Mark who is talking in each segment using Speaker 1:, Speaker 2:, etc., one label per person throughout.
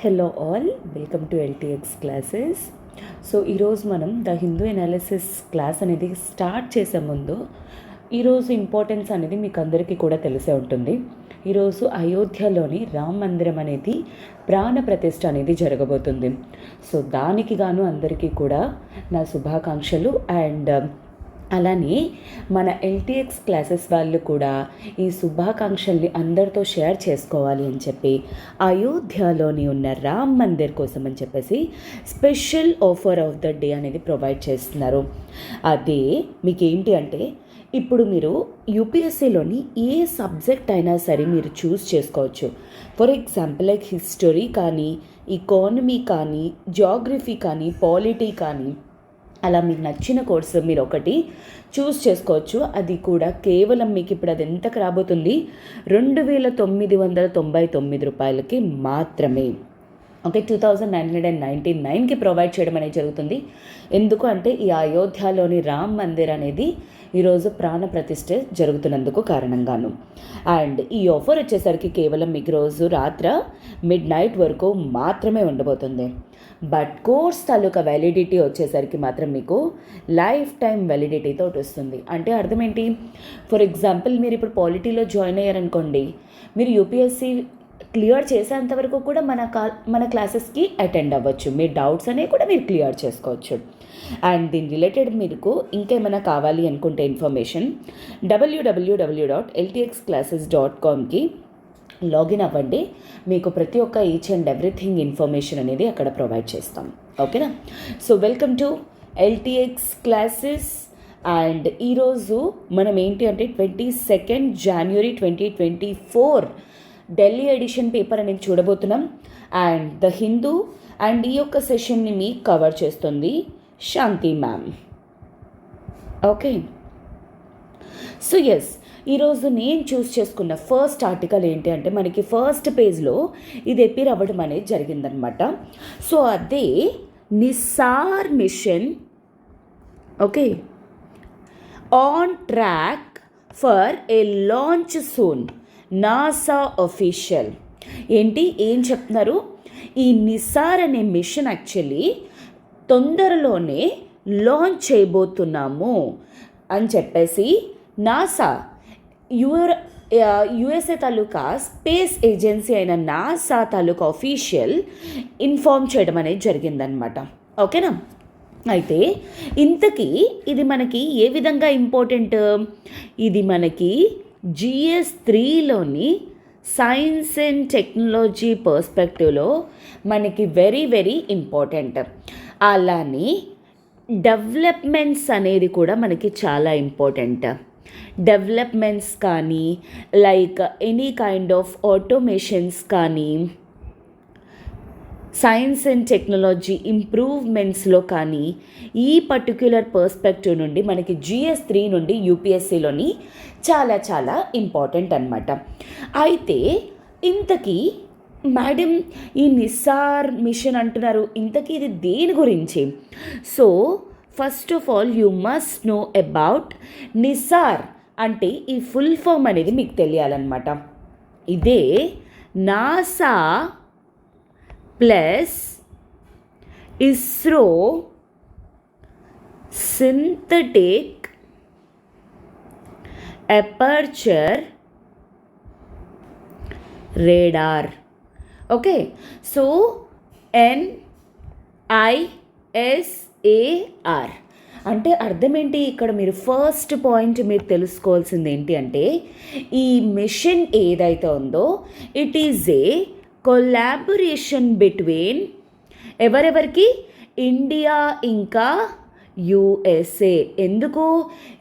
Speaker 1: Hello all, welcome to LTX classes. So ఈరోజు మనం the Hindu analysis class అనేది start చేసే ముందు ఈరోజు ఇంపార్టెన్స్ అనేది మీకు అందరికీ కూడా తెలిసే ఉంటుంది. ఈరోజు అయోధ్యలోని రామ మందిరం అనేది ప్రాణ ప్రతిష్ఠ అనేది జరగబోతుంది. సో దానికి గాను అందరికీ కూడా నా శుభాకాంక్షలు. అండ్ అలానే మన ఎల్టీఎక్స్ క్లాసెస్ వాళ్ళు కూడా ఈ శుభాకాంక్షల్ని అందరితో షేర్ చేసుకోవాలి అని చెప్పి అయోధ్యలోని ఉన్న రామ్ మందిర్ కోసం అని చెప్పేసి special offer of the day అనేది ప్రొవైడ్ చేస్తున్నారు. అదే మీకేంటి అంటే ఇప్పుడు మీరు యూపీఎస్సీలోని ఏ సబ్జెక్ట్ అయినా సరే మీరు చూస్ చేసుకోవచ్చు. ఫర్ ఎగ్జాంపుల్ లైక్ హిస్టరీ కానీ, ఎకానమీ కానీ, జియోగ్రఫీ కానీ, పాలిటీ కానీ, అలా మీకు నచ్చిన కోర్సు మీరు ఒకటి చూస్ చేసుకోవచ్చు. అది కూడా కేవలం మీకు ఇప్పుడు అది ఎంతకు రాబోతుంది, 2999 రూపాయలకి మాత్రమే. ఓకే, 2999కి ప్రొవైడ్ చేయడం అనేది జరుగుతుంది. ఎందుకు అంటే ఈ అయోధ్యలోని రామ్ మందిర్ అనేది ఈరోజు ప్రాణ ప్రతిష్ఠ జరుగుతున్నందుకు కారణంగాను. అండ్ ఈ ఆఫర్ వచ్చేసరికి కేవలం మీకు రోజు రాత్ర మిడ్-నైట్ వరకు మాత్రమే ఉండబోతుంది. బట్ కోర్స్ తాలూకా వ్యాలిడిటీ వచ్చేసరికి మాత్రం మీకు లైఫ్ టైం వ్యాలిడిటీతో వస్తుంది. అంటే అర్థం ఏంటి? ఫర్ ఎగ్జాంపుల్ మీరు ఇప్పుడు పాలిటీలో జాయిన్ అయ్యారనుకోండి, మీరు యూపీఎస్సీ క్లియర్ చేసేంత వరకు కూడా మన క్లాసెస్కి అటెండ్ అవ్వచ్చు. మీ డౌట్స్ అనేవి కూడా మీరు క్లియర్ చేసుకోవచ్చు. అండ్ దీని రిలేటెడ్ మీకు ఇంకేమైనా కావాలి అనుకుంటే ఇన్ఫర్మేషన్ www.ltxclasses.comకి లాగిన్ అవ్వండి. మీకు ప్రతి ఒక్క ఈచ్ అండ్ ఎవ్రీథింగ్ ఇన్ఫర్మేషన్ అనేది అక్కడ ప్రొవైడ్ చేస్తాం. ఓకేనా? So welcome to LTX classes. And ఈరోజు మనం ఏంటి అంటే 22 జనవరి 2024 ఢిల్లీ ఎడిషన్ పేపర్ అనేది చూడబోతున్నాం. అండ్ ద హిందూ అండ్ ఈ యొక్క సెషన్ని మీకు కవర్ చేస్తుంది శాంతి మ్యామ్. ఓకే, సో ఎస్, ఈరోజు నేను చూస్ చేసుకున్న ఫస్ట్ ఆర్టికల్ ఏంటి అంటే మనకి ఫస్ట్ పేజ్లో ఇది ఎపిర్ అవ్వడం అనేది జరిగిందనమాట. సో అదే NISAR mission, okay, on track for a launch soon, NASA official. ఏం చెప్తున్నారు? ఈ నిసార్ అనే మిషన్ యాక్చువల్లీ తొందరలోనే లాంచ్ చేయబోతున్నాము అని చెప్పేసి నాసా యుఎస్ఏ తాలూకా స్పేస్ ఏజెన్సీ అయిన నాసా తాలూకా అఫీషియల్ ఇన్ఫార్మ్ చేయడం అనేది జరిగిందనమాట. ఓకేనా? అయితే ఇంతకీ ఇది మనకి ఏ విధంగా ఇంపార్టెంట్? ఇది మనకి GS3లోని సైన్స్ అండ్ టెక్నాలజీ పర్స్పెక్టివ్లో మనకి వెరీ వెరీ ఇంపార్టెంట్. అలానే డెవలప్మెంట్స్ అనేది కూడా మనకి చాలా ఇంపార్టెంట్. డెవలప్మెంట్స్ కానీ, like any kind of automations కానీ, సైన్స్ అండ్ టెక్నాలజీ ఇంప్రూవ్మెంట్స్లో కానీ ఈ పర్టిక్యులర్ పర్స్పెక్టివ్ నుండి మనకి GS3 నుండి యూపీఎస్సీలోని చాలా చాలా ఇంపార్టెంట్ అనమాట. అయితే ఇంతకీ మేడం ఈ నిసార్ మిషన్ అంటున్నారు, ఇంతకీ ఇది దేని గురించి? So first of all you must know about Nisar. అంటే ఈ ఫుల్ ఫామ్ అనేది మీకు తెలియాలన్నమాట. ఇదే NASA plus ISRO synthetic aperture radar. Okay, so NISAR అంటే అర్థం ఏంటి? ఇక్కడ మీరు ఫస్ట్ పాయింట్ మీరు తెలుసుకోవాల్సింది ఏంటి అంటే ఈ మిషన్ ఏదైతే ఉందో it is a collaboration between ఎవరెవరికి? ఇండియా ఇంకా USA. ఎందుకు?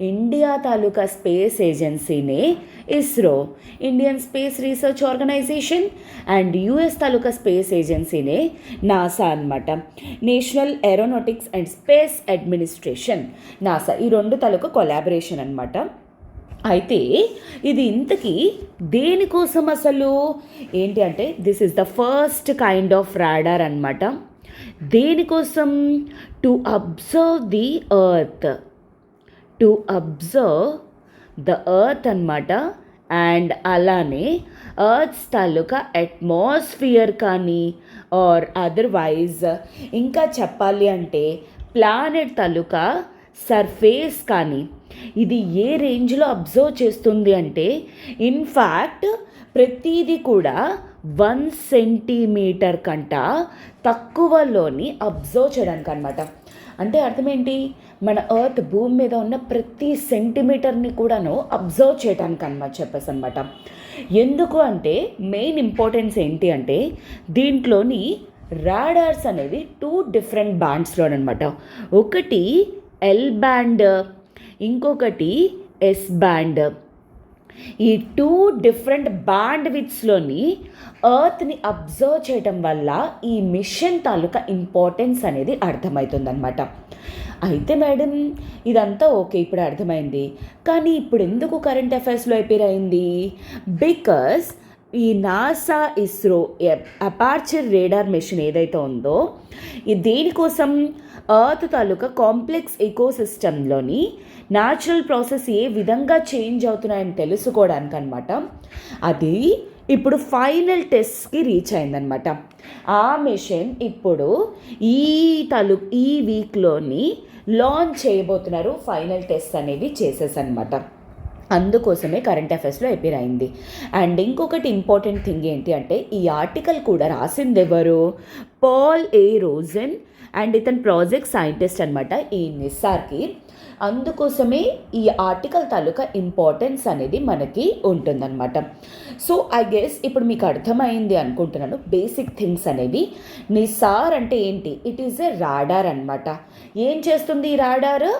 Speaker 1: ఇండియా తాలూకా స్పేస్ ఏజెన్సీనే ISRO, Indian space research organisation, and US తాలూకా స్పేస్ ఏజెన్సీనే నాసా అనమాట. National aeronautics and space administration, NASA, ఈ రెండు తాలూకా కొలాబరేషన్ అనమాట. అయితే ఇది ఇంతకీ దేనికోసం అసలు ఏంటి అంటే this is the first kind of radar అనమాట. దేనికోసం? టు అబ్జర్వ్ ది ఎర్త్ అనమాట. అండ్ అలానే ఎర్త్స్ తాలూకా అట్మాస్ఫియర్ కానీ ఆర్ అదర్వైజ్ ఇంకా చెప్పాలి అంటే ప్లానెట్ తాలూకా సర్ఫేస్ కానీ ఇది ఏ రేంజ్లో అబ్జర్వ్ చేస్తుంది అంటే ఇన్ఫ్యాక్ట్ ప్రతిదీ కూడా 1 సెంటీమీటర్ కంట తక్కువలోని అబ్జర్వ్ చేయడానికి అనమాట. అంటే అర్థమేంటి, మన ఎర్త్ భూమి మీద ఉన్న ప్రతి సెంటీమీటర్ని కూడాను అబ్జర్వ్ చేయడానికి చెప్పేసి అనమాట. ఎందుకు అంటే మెయిన్ ఇంపార్టెన్స్ ఏంటి అంటే దీంట్లోని రాడార్స్ అనేవి 2 డిఫరెంట్ బ్యాండ్స్లోనమాట. ఒకటి ఎల్ బ్యాండ్, ఇంకొకటి ఎస్ బ్యాండ్. ఈ 2 డిఫరెంట్ బ్యాండ్ విడ్స్లోని ఎర్త్ని అబ్జర్వ్ చేయటం వల్ల ఈ మిషన్ తాలూకా ఇంపార్టెన్స్ అనేది అర్థమవుతుందన్నమాట. అయితే మేడం ఇదంతా ఓకే, ఇప్పుడు అర్థమైంది, కానీ ఇప్పుడు ఎందుకు కరెంట్ అఫైర్స్లో అపీర్ అయింది? బికాస్ ఈ NASA ISRO aperture radar mission ఏదైతే ఉందో దేనికోసం ఎర్త్ తాలూకా కాంప్లెక్స్ ఎకోసిస్టంలోని న్యాచురల్ ప్రాసెస్ ఏ విధంగా చేంజ్ అవుతున్నాయని తెలుసుకోవడానికి అనమాట. అది ఇప్పుడు ఫైనల్ టెస్ట్కి రీచ్ అయిందనమాట. ఆ మిషన్ ఇప్పుడు ఈ వీక్లోని లాంచ్ చేయబోతున్నారు. ఫైనల్ టెస్ట్ అనేవి చేసేసనమాట. అందుకోసమే కరెంట్ అఫైర్స్లో అపీర్ అయింది. అండ్ ఇంకొకటి ఇంపార్టెంట్ థింగ్ ఏంటి అంటే ఈ ఆర్టికల్ కూడా రాసింది ఎవరు? పాల్ ఏ రోజన్ అండ్ ఇతను ప్రాజెక్ట్ సైంటిస్ట్ అనమాట ఈ నిస్సార్కి. అందుకోసమే ఈ ఆర్టికల్ తాలూకా ఇంపార్టెన్స్ అనేది మనకి ఉంటుందన్నమాట. సో ఐ గెస్ ఇప్పుడు మీకు అర్థమైంది అనుకుంటున్నాను బేసిక్ థింగ్స్ అనేవి. నిస్సార్ అంటే ఏంటి? ఇట్ ఈస్ ఎ రాడార్ అనమాట. ఏం చేస్తుంది ఈ రాడార్?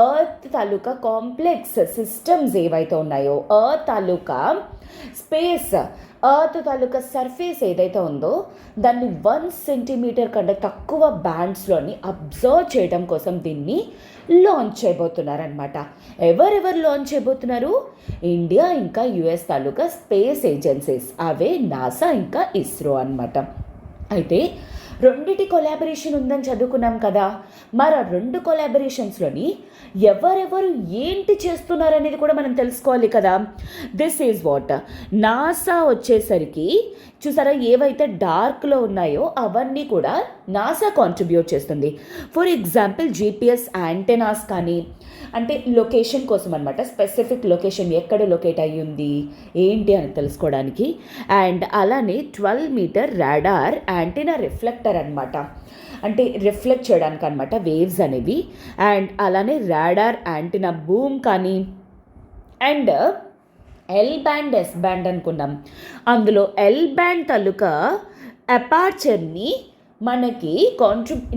Speaker 1: ఎర్త్ తాలూకా కాంప్లెక్స్ సిస్టమ్స్ ఏవైతే ఉన్నాయో, ఎర్త్ తాలూకా స్పేస్, ఎర్త్ తాలూకా సర్ఫేస్ ఏదైతే ఉందో దాన్ని 1 సెంటీమీటర్ కంటే తక్కువ బ్యాండ్స్లోని అబ్జర్వ్ చేయడం కోసం దీన్ని లాంచ్ చేయబోతున్నారనమాట. ఎవరెవరు లాంచ్ చేయబోతున్నారు? ఇండియా ఇంకా యుఎస్ తాలూకా స్పేస్ ఏజెన్సీస్, అవే నాసా ఇంకా ఇస్రో అనమాట. అయితే రెండిటి కొలాబరేషన్ ఉందని చదువుకున్నాం కదా, మరి ఆ 2 కొలాబరేషన్స్లోని ఎవరెవరు ఏంటి చేస్తున్నారనేది కూడా మనం తెలుసుకోవాలి కదా. దిస్ ఈజ్ వాట్ నాసా వచ్చేసరికి చూసారా, ఏవైతే డార్క్లో ఉన్నాయో అవన్నీ కూడా నాసా కాంట్రిబ్యూట్ చేస్తుంది. ఫర్ ఎగ్జాంపుల్ జీపీఎస్ యాంటెనాస్ కానీ, అంటే లొకేషన్ కోసం అనమాట, స్పెసిఫిక్ లొకేషన్ ఎక్కడ లొకేట్ అయ్యి ఉంది ఏంటి అని తెలుసుకోవడానికి. అండ్ అలానే 12 మీటర్ రాడార్ యాంటెనా రిఫ్లెక్టర్ అనమాట, అంటే రిఫ్లెక్ట్ చేయడానికి అనమాట వేవ్స్ అనేవి. అండ్ అలానే రాడార్ యాంటెనా బూమ్ కానీ, and L band yes band అనుకున్నాం. అందులో ఎల్ బ్యాండ్ తాలూకా అపార్చర్ని మనకి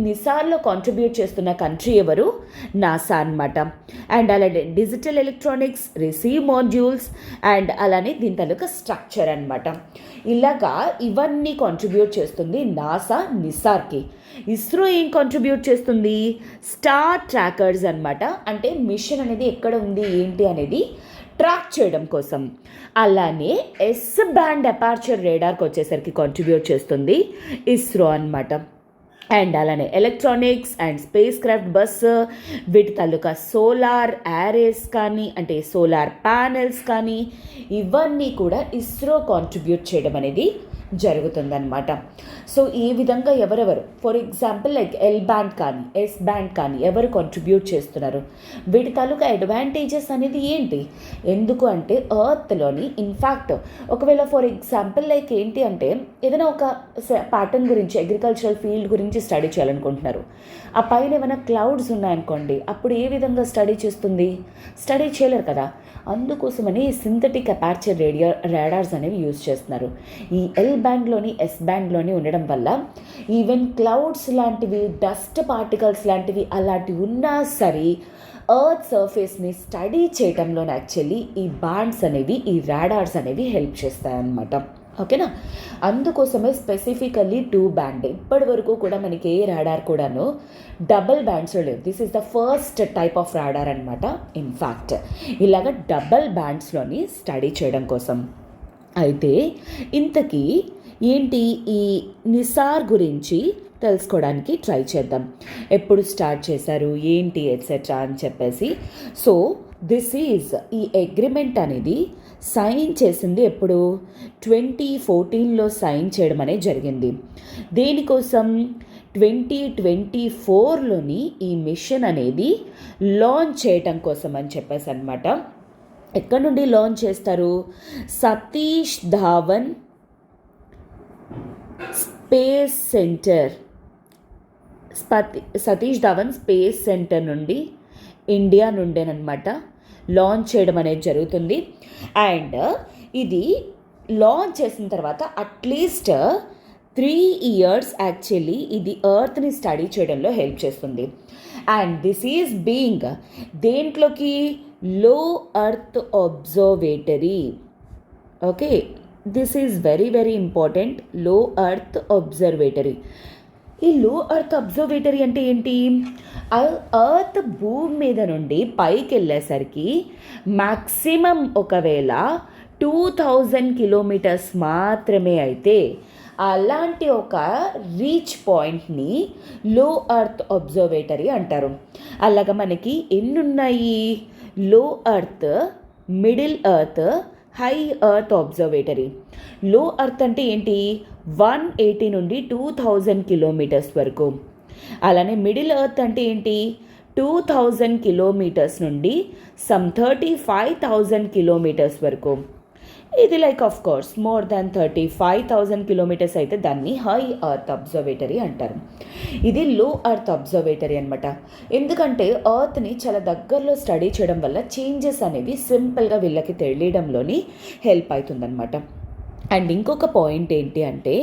Speaker 1: నిసార్లో కాంట్రిబ్యూట్ చేస్తున్న కంట్రీ ఎవరు? నాసా అనమాట. అండ్ అలానే digital electronics, receive modules, and అలానే దీని తాలూకా స్ట్రక్చర్ అనమాట. ఇలాగా ఇవన్నీ కాంట్రిబ్యూట్ చేస్తుంది నాసా నిసార్కి. ఇస్రో ఏం కాంట్రిబ్యూట్ చేస్తుంది? స్టార్ ట్రాకర్స్ అనమాట, అంటే మిషన్ అనేది ఎక్కడ ఉంది ఏంటి అనేది ట్రాక్ చేయడం కోసం. అలానే ఎస్ బ్యాండ్ అపార్చర్ రేడార్కి వచ్చేసరికి కాంట్రిబ్యూట్ చేస్తుంది ఇస్రో అనమాట. అండ్ అలానే electronics and space craft bus, వీటి తాలూకా సోలార్ యారేస్ కానీ, అంటే సోలార్ ప్యానెల్స్ కానీ, ఇవన్నీ కూడా ఇస్రో కాంట్రిబ్యూట్ చేయడం అనేది జరుగుతుందన్నమాట. సో ఈ విధంగా ఎవరెవరు, for example like L band కానీ ఎస్ బ్యాండ్ కానీ ఎవరు కాంట్రిబ్యూట్ చేస్తున్నారు, వీటి తాలూకా అడ్వాంటేజెస్ అనేది ఏంటి? ఎందుకు అంటే ఎర్త్లోని ఇన్ఫ్యాక్ట్ ఒకవేళ ఫర్ ఎగ్జాంపుల్ లైక్ ఏంటి అంటే ఏదైనా ఒక ప్యాటర్న్ గురించి, అగ్రికల్చరల్ ఫీల్డ్ గురించి స్టడీ చేయాలనుకుంటున్నారు, ఆ పైన ఏమైనా క్లౌడ్స్ ఉన్నాయనుకోండి, అప్పుడు ఏ విధంగా స్టడీ చేస్తుంది? స్టడీ చేయలేరు కదా. అందుకోసమని సింథటిక్ అపార్చర్ రాడార్స్ అనేవి యూజ్ చేస్తున్నారు. ఈ ఎల్ బ్యాండ్లోని ఎస్ బ్యాండ్లోని ఉండడం వల్ల ఈవెన్ క్లౌడ్స్ లాంటివి, డస్ట్ పార్టికల్స్ లాంటివి అలాంటివి ఉన్నా సరే ఎర్త్ సర్ఫేస్ని స్టడీ చేయడంలో యాక్చువల్లీ ఈ బ్యాండ్స్ అనేవి, ఈ రాడార్స్ అనేవి హెల్ప్ చేస్తాయన్నమాట. ఓకేనా? అందుకోసమే స్పెసిఫికల్లీ 2 బ్యాండ్. ఇప్పటి వరకు కూడా మనకి ఏ రాడార్ కూడాను డబల్ బ్యాండ్స్లో లేవు. This is the first type of radar అనమాట. ఇన్ఫ్యాక్ట్ ఇలాగ డబల్ బ్యాండ్స్లోని స్టడీ చేయడం కోసం. అయితే ఇంతకీ ఏంటి ఈ నిసార్ గురించి తెలుసుకోవడానికి ట్రై చేద్దాం. ఎప్పుడు స్టార్ట్ చేశారు ఏంటి ఎట్సెట్రా అని చెప్పేసి. సో దిస్ ఈజ్, ఈ అగ్రిమెంట్ అనేది సైన్ చేసింది ఎప్పుడు 2014లో సైన్ చేయడం అనేది జరిగింది. దేనికోసం 2024లోని ఈ మిషన్ అనేది లాంచ్ చేయటం కోసం అని చెప్పేసి అనమాట. ఎక్కడి నుండి లాంచ్ చేస్తారు? Satish Dhawan space centre, Satish Dhawan space centre నుండి, ఇండియా నుండేనమాట లాంచ్ చేయడం అనేది జరుగుతుంది. అండ్ ఇది లాంచ్ చేసిన తర్వాత అట్లీస్ట్ 3 years యాక్చువల్లీ ఇది ఎర్త్ని స్టడీ చేయడంలో హెల్ప్ చేస్తుంది. అండ్ దిస్ ఈజ్ బీయింగ్ దేంట్లోకి లో earth observatory. Okay, this is very very important. లో ఎర్త్ అబ్జర్వేటరీ. ఈ లో ఎర్త్ అబ్జర్వేటరీ అంటే ఏంటి? ఎర్త్ భూమి మీద నుండి పైకి వెళ్ళేసరికి మ్యాక్సిమం ఒకవేళ 2000 kilometers మాత్రమే అయితే అలాంటి ఒక రీచ్ పాయింట్ని లో ఎర్త్ అబ్జర్వేటరీ అంటారు. అలాగా మనకి ఎన్ని ఉన్నాయి? లో earth, middle earth, high earth observatory. లో ఎర్త్ అంటే ఏంటి? 180 నుండి 2000 kilometers వరకు. అలానే మిడిల్ ఎర్త్ అంటే ఏంటి? 2000 kilometers నుండి సమ్ 35,000 kilometers వరకు. ఇది like of course more than 35,000 kilometers అయితే దాన్ని హై ఎర్త్ అబ్జర్వేటరీ అంటారు. ఇది లో ఎర్త్ అబ్జర్వేటరీ అనమాట. ఎందుకంటే ఎర్త్ని చాలా దగ్గరలో స్టడీ చేయడం వల్ల చేంజెస్ అనేవి సింపుల్గా వీళ్ళకి తెలియడంలోని హెల్ప్ అవుతుందన్నమాట. అండ్ ఇంకొక పాయింట్ ఏంటి అంటే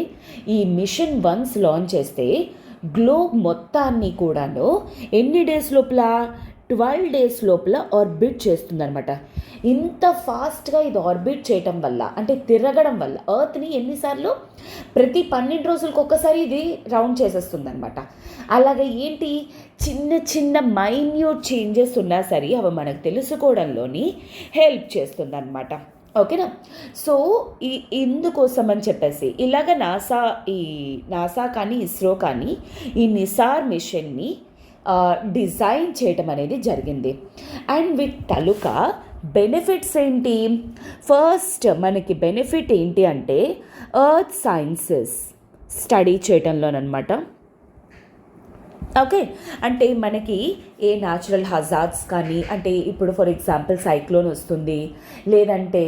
Speaker 1: ఈ మిషన్ వన్స్ లాంచ్ చేస్తే గ్లోబ్ మొత్తాన్ని కూడాను ఎన్ని డేస్ లోపల? 12 days లోపల ఆర్బిట్ చేస్తుందన్నమాట. ఇంత ఫాస్ట్గా ఇది ఆర్బిట్ చేయటం వల్ల, అంటే తిరగడం వల్ల ఎర్త్ని ఎన్నిసార్లు? ప్రతి 12 రోజులకు ఒక్కసారి ఇది రౌండ్ చేసేస్తుంది అనమాట. అలాగే ఏంటి? చిన్న చిన్న మైన్యూట్ చేంజెస్ ఉన్నా సరే అవి మనకు తెలుసుకోవడంలోని హెల్ప్ చేస్తుంది అనమాట. ఓకేనా? సో ఇందుకోసం అని చెప్పేసి ఇలాగ నాసా కానీ ఇస్రో కానీ ఈ నిసార్ మిషన్ని డిజైన్ చేయటం అనేది జరిగింది. అండ్ వీటి తాలూకా బెనిఫిట్స్ ఏంటి? ఫస్ట్ మనకి బెనిఫిట్ ఏంటి అంటే ఎర్త్ సైన్సెస్ స్టడీ చేయటంలోనమాట. ఓకే, అంటే మనకి ఏ న్యాచురల్ హజార్డ్స్ కానీ, అంటే ఇప్పుడు ఫర్ ఎగ్జాంపుల్ సైక్లోన్ వస్తుంది, లేదంటే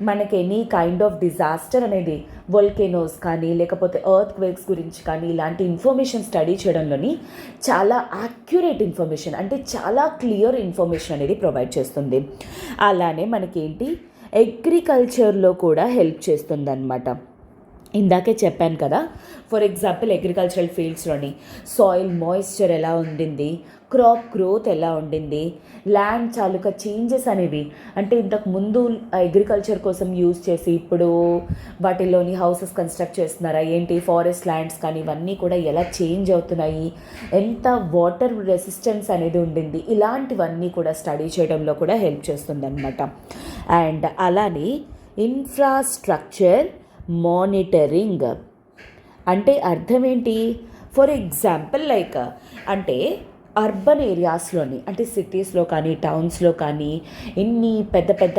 Speaker 1: మనకి ఎనీ కైండ్ ఆఫ్ డిజాస్టర్ అనేది వోల్కెనోస్ కానీ లేకపోతే ఎర్త్ క్వేక్స్ గురించి కానీ ఇలాంటి ఇన్ఫర్మేషన్ స్టడీ చేయడంలోని చాలా యాక్యురేట్ ఇన్ఫర్మేషన్, అంటే చాలా క్లియర్ ఇన్ఫర్మేషన్ అనేది ప్రొవైడ్ చేస్తుంది. అలానే మనకేంటి అగ్రికల్చర్లో కూడా హెల్ప్ చేస్తుంది అన్నమాట. ఇందాకే చెప్పాను కదా, ఫర్ ఎగ్జాంపుల్ అగ్రికల్చరల్ ఫీల్డ్స్లోని సాయిల్ మాయిశ్చర్ ఎలా ఉండింది, క్రాప్ గ్రోత్ ఎలా ఉండింది, ల్యాండ్ తాలూకా చేంజెస్ అనేవి, అంటే ఇంతకు ముందు అగ్రికల్చర్ కోసం యూజ్ చేసి ఇప్పుడు వాటిల్లోని హౌసెస్ కన్స్ట్రక్ట్ చేస్తున్నారా ఏంటి, ఫారెస్ట్ ల్యాండ్స్ కానీ ఇవన్నీ కూడా ఎలా చేంజ్ అవుతున్నాయి, ఎంత వాటర్ రెసిస్టెన్స్ అనేది ఉండింది, ఇలాంటివన్నీ కూడా స్టడీ చేయడంలో కూడా హెల్ప్ చేస్తుంది అన్నమాట. అండ్ అలానే ఇన్ఫ్రాస్ట్రక్చర్ మానిటరింగ్ అంటే అర్థం ఏంటి? ఫర్ ఎగ్జాంపుల్ లైక్ అంటే అర్బన్ ఏరియాస్లోని, అంటే సిటీస్లో కానీ టౌన్స్లో కానీ ఎన్ని పెద్ద పెద్ద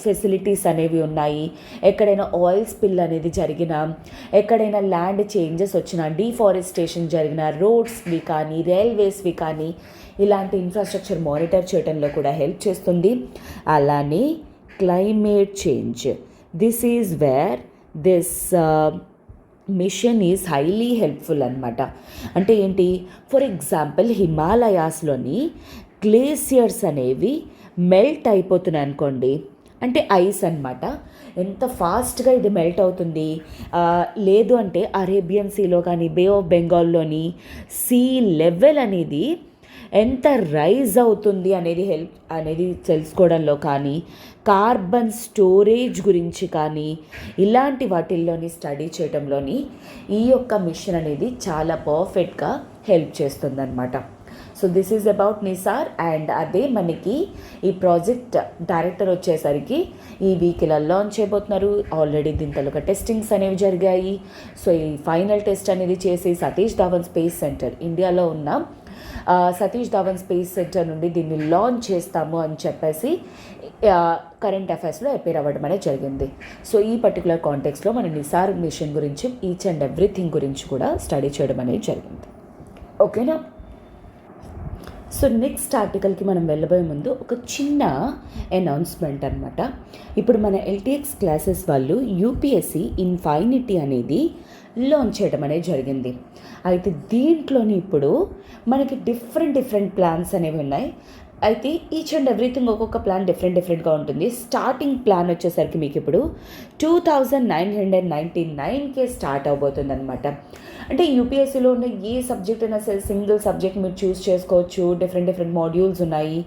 Speaker 1: ఫెసిలిటీస్ అనేవి ఉన్నాయి, ఎక్కడైనా ఆయిల్ స్పిల్ అనేది జరిగినా, ఎక్కడైనా ల్యాండ్ చేంజెస్ వచ్చినా, డీఫారెస్టేషన్ జరిగిన, రోడ్స్వి కానీ రైల్వేస్వి కానీ ఇలాంటి ఇన్ఫ్రాస్ట్రక్చర్ మానిటర్ చేయడంలో కూడా హెల్ప్ చేస్తుంది. అలానే climate change, this is where this mission is highly helpful అనమాట. అంటే ఏంటి? ఫర్ ఎగ్జాంపుల్ హిమాలయాస్లోని గ్లేసియర్స్ అనేవి మెల్ట్ అయిపోతున్నాయి అనుకోండి, అంటే ఐస్ అనమాట. ఎంత ఫాస్ట్గా ఇది మెల్ట్ అవుతుంది. లేదు అంటే అరేబియన్ సీలో కానీ బే ఆఫ్ బెంగాల్లోని సీ లెవెల్ అనేది ఎంత రైజ్ అవుతుంది అనేది తెలుసుకోవడంలో కానీ, కార్బన్ స్టోరేజ్ గురించి కానీ ఇలాంటి వాటిల్లోని స్టడీ చేయడంలోని ఈ యొక్క మిషన్ అనేది చాలా పర్ఫెక్ట్గా హెల్ప్ చేస్తుందన్నమాట. So this is about NISAR. And అదే మనకి ఈ ప్రాజెక్ట్ డైరెక్టర్ వచ్చేసరికి ఈ వీక్ ఇలా లాంచ్ చేయబోతున్నారు. ఆల్రెడీ దీని తాలూకా టెస్టింగ్స్ అనేవి జరిగాయి. సో ఈ ఫైనల్ టెస్ట్ అనేది చేసి సతీష్ ధావన్ స్పేస్ సెంటర్ ఇండియాలో ఉన్న సతీష్ ధావన్ స్పేస్ సెంటర్ నుండి దీన్ని లాంచ్ చేస్తాము అని చెప్పేసి కరెంట్ అఫైర్స్లో అపేర్ అవ్వడం అనేది జరిగింది. సో ఈ పర్టికులర్ కాంటెక్స్లో మన నిసార్ మిషన్ గురించి ఈచ్ అండ్ ఎవ్రీథింగ్ గురించి కూడా స్టడీ చేయడం అనేది జరిగింది. ఓకేనా? సో నెక్స్ట్ ఆర్టికల్కి మనం వెళ్ళబోయే ముందు ఒక చిన్న అనౌన్స్మెంట్ అనమాట. ఇప్పుడు మన ఎల్టీఎక్స్ క్లాసెస్ వాళ్ళు యూపీఎస్సీ ఇన్ఫైనిటీ అనేది లాంచ్ చేయడం అనేది జరిగింది. అయితే దీంట్లోని ఇప్పుడు మనకి డిఫరెంట్ ప్లాన్స్ అనేవి ఉన్నాయి. అయితే ఈచ్ అండ్ ఎవ్రీథింగ్ ఒక్కొక్క ప్లాన్ డిఫరెంట్గా ఉంటుంది. స్టార్టింగ్ ప్లాన్ వచ్చేసరికి మీకు ఇప్పుడు 2999కే స్టార్ట్ అవబోతుంది అనమాట. అంటే యూపీఎస్సీలో ఉన్న ఏ సబ్జెక్ట్ అయినా సరే సింగిల్ సబ్జెక్ట్ మీరు చూస్ చేసుకోవచ్చు. డిఫరెంట్ మాడ్యూల్స్ ఉన్నాయి.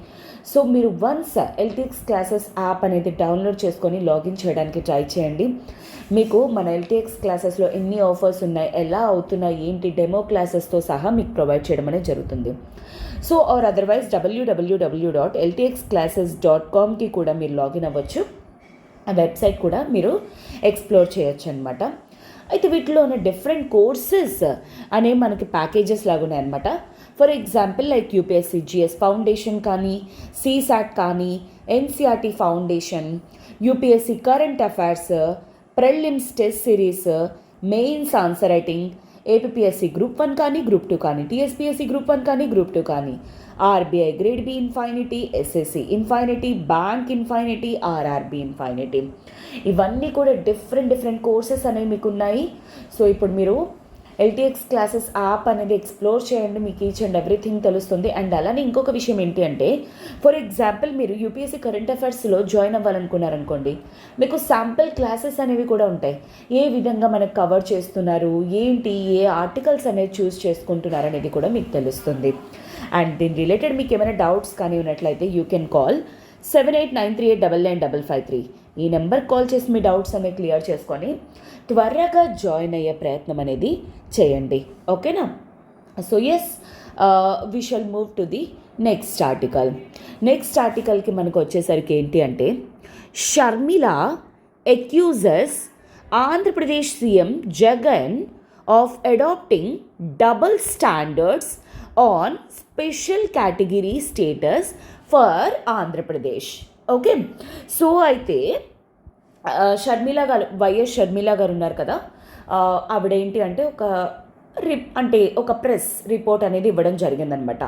Speaker 1: సో మీరు వన్స్ ఎల్టీఎక్స్ క్లాసెస్ యాప్ అనేది డౌన్లోడ్ చేసుకొని లాగిన్ చేయడానికి ట్రై చేయండి. మీకు మన ఎల్టీఎక్స్ క్లాసెస్లో ఎన్ని ఆఫర్స్ ఉన్నాయి, ఎలా అవుతున్నాయి, ఏంటి డెమో క్లాసెస్తో సహా మీకు ప్రొవైడ్ చేయడం అనేది జరుగుతుంది. సో ఆర్ అదర్వైజ్ www.ltxclasses.comకి కూడా మీరు లాగిన్ అవ్వచ్చు. ఆ వెబ్సైట్ కూడా మీరు ఎక్స్ప్లోర్ చేయొచ్చు అనమాట. అయితే వీటిలో ఉన్న డిఫరెంట్ కోర్సెస్ అనేవి మనకి ప్యాకేజెస్ లాగా ఉన్నాయన్నమాట. For example like UPSC GS foundation కానీ, సీసాట్ కానీ, NCERT foundation, UPSC current affairs, prelims test series, mains answer writing, APSC group 1 కానీ, గ్రూప్ 2 కానీ, టీఎస్పీఎస్సీ గ్రూప్ 1 కానీ, గ్రూప్ 2 కానీ, RBI grade B infinity, SSC infinity, bank infinity, RRB infinity, ఇవన్నీ కూడా different courses అనేవి మీకు ఉన్నాయి. సో ఇప్పుడు మీరు ఎల్టీఎక్స్ క్లాసెస్ యాప్ అనేది ఎక్స్ప్లోర్ చేయండి, మీకు ఈచ్ అండ్ ఎవ్రీథింగ్ తెలుస్తుంది. అండ్ అలానే ఇంకొక విషయం ఏంటి అంటే, ఫర్ ఎగ్జాంపుల్ మీరు యూపీఎస్సీ కరెంట్ అఫైర్స్లో జాయిన్ అవ్వాలనుకున్నారనుకోండి, మీకు శాంపిల్ క్లాసెస్ అనేవి కూడా ఉంటాయి. ఏ విధంగా మనకు కవర్ చేస్తున్నారు, ఏంటి, ఏ ఆర్టికల్స్ అనేది చూస్ చేసుకుంటున్నారు అనేది కూడా మీకు తెలుస్తుంది. అండ్ దీని రిలేటెడ్ మీకు ఏమైనా డౌట్స్ కానీ ఉన్నట్లయితే యూ కెన్ కాల్ 7893899553. ఈ నెంబర్ కాల్ చేసి మీ డౌట్స్ అనేవి క్లియర్ చేసుకొని త్వరగా జాయిన్ అయ్యే ప్రయత్నం అనేది చేయండి. ఓకేనా? So yes, we shall move to the next article. Next ఆర్టికల్కి మనకు వచ్చేసరికి ఏంటి అంటే, Sharmila accuses Andhra Pradesh CM Jagan of adapting double standards on special category status for Andhra Pradesh. Okay, so అయితే వైఎస్ షర్మిల గారు ఉన్నారు కదా, ఆవిడేంటి అంటే ఒక ప్రెస్ రిపోర్ట్ అనేది ఇవ్వడం జరిగిందనమాట.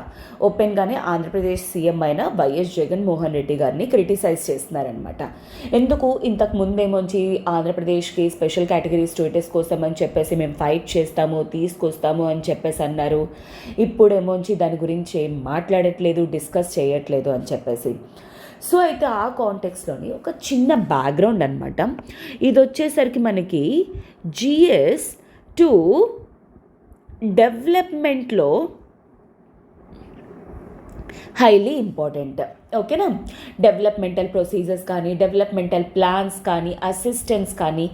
Speaker 1: ఓపెన్గానే ఆంధ్రప్రదేశ్ సీఎం అయిన వైఎస్ జగన్మోహన్ రెడ్డి గారిని క్రిటిసైజ్ చేస్తున్నారనమాట. ఎందుకు ఇంతకు ముందేమోంచి ఆంధ్రప్రదేశ్కి స్పెషల్ కేటగిరీ స్టేటస్ కోసం అని చెప్పేసి మేము ఫైట్ చేస్తాము, తీసుకొస్తాము అని చెప్పేసి అన్నారు. ఇప్పుడేమోంచి దాని గురించి ఏం మాట్లాడట్లేదు, డిస్కస్ చేయట్లేదు అని చెప్పేసి. సో అయితే ఆ కాంటెక్స్లోని ఒక చిన్న బ్యాక్గ్రౌండ్ అనమాట. ఇది వచ్చేసరికి మనకి GS2 డెవలప్మెంట్లో హైలీ ఇంపార్టెంట్. ఓకేనా? డెవలప్మెంటల్ ప్రొసీజర్స్ కానీ, డెవలప్మెంటల్ ప్లాన్స్ కానీ, అసిస్టెన్స్ కానీ,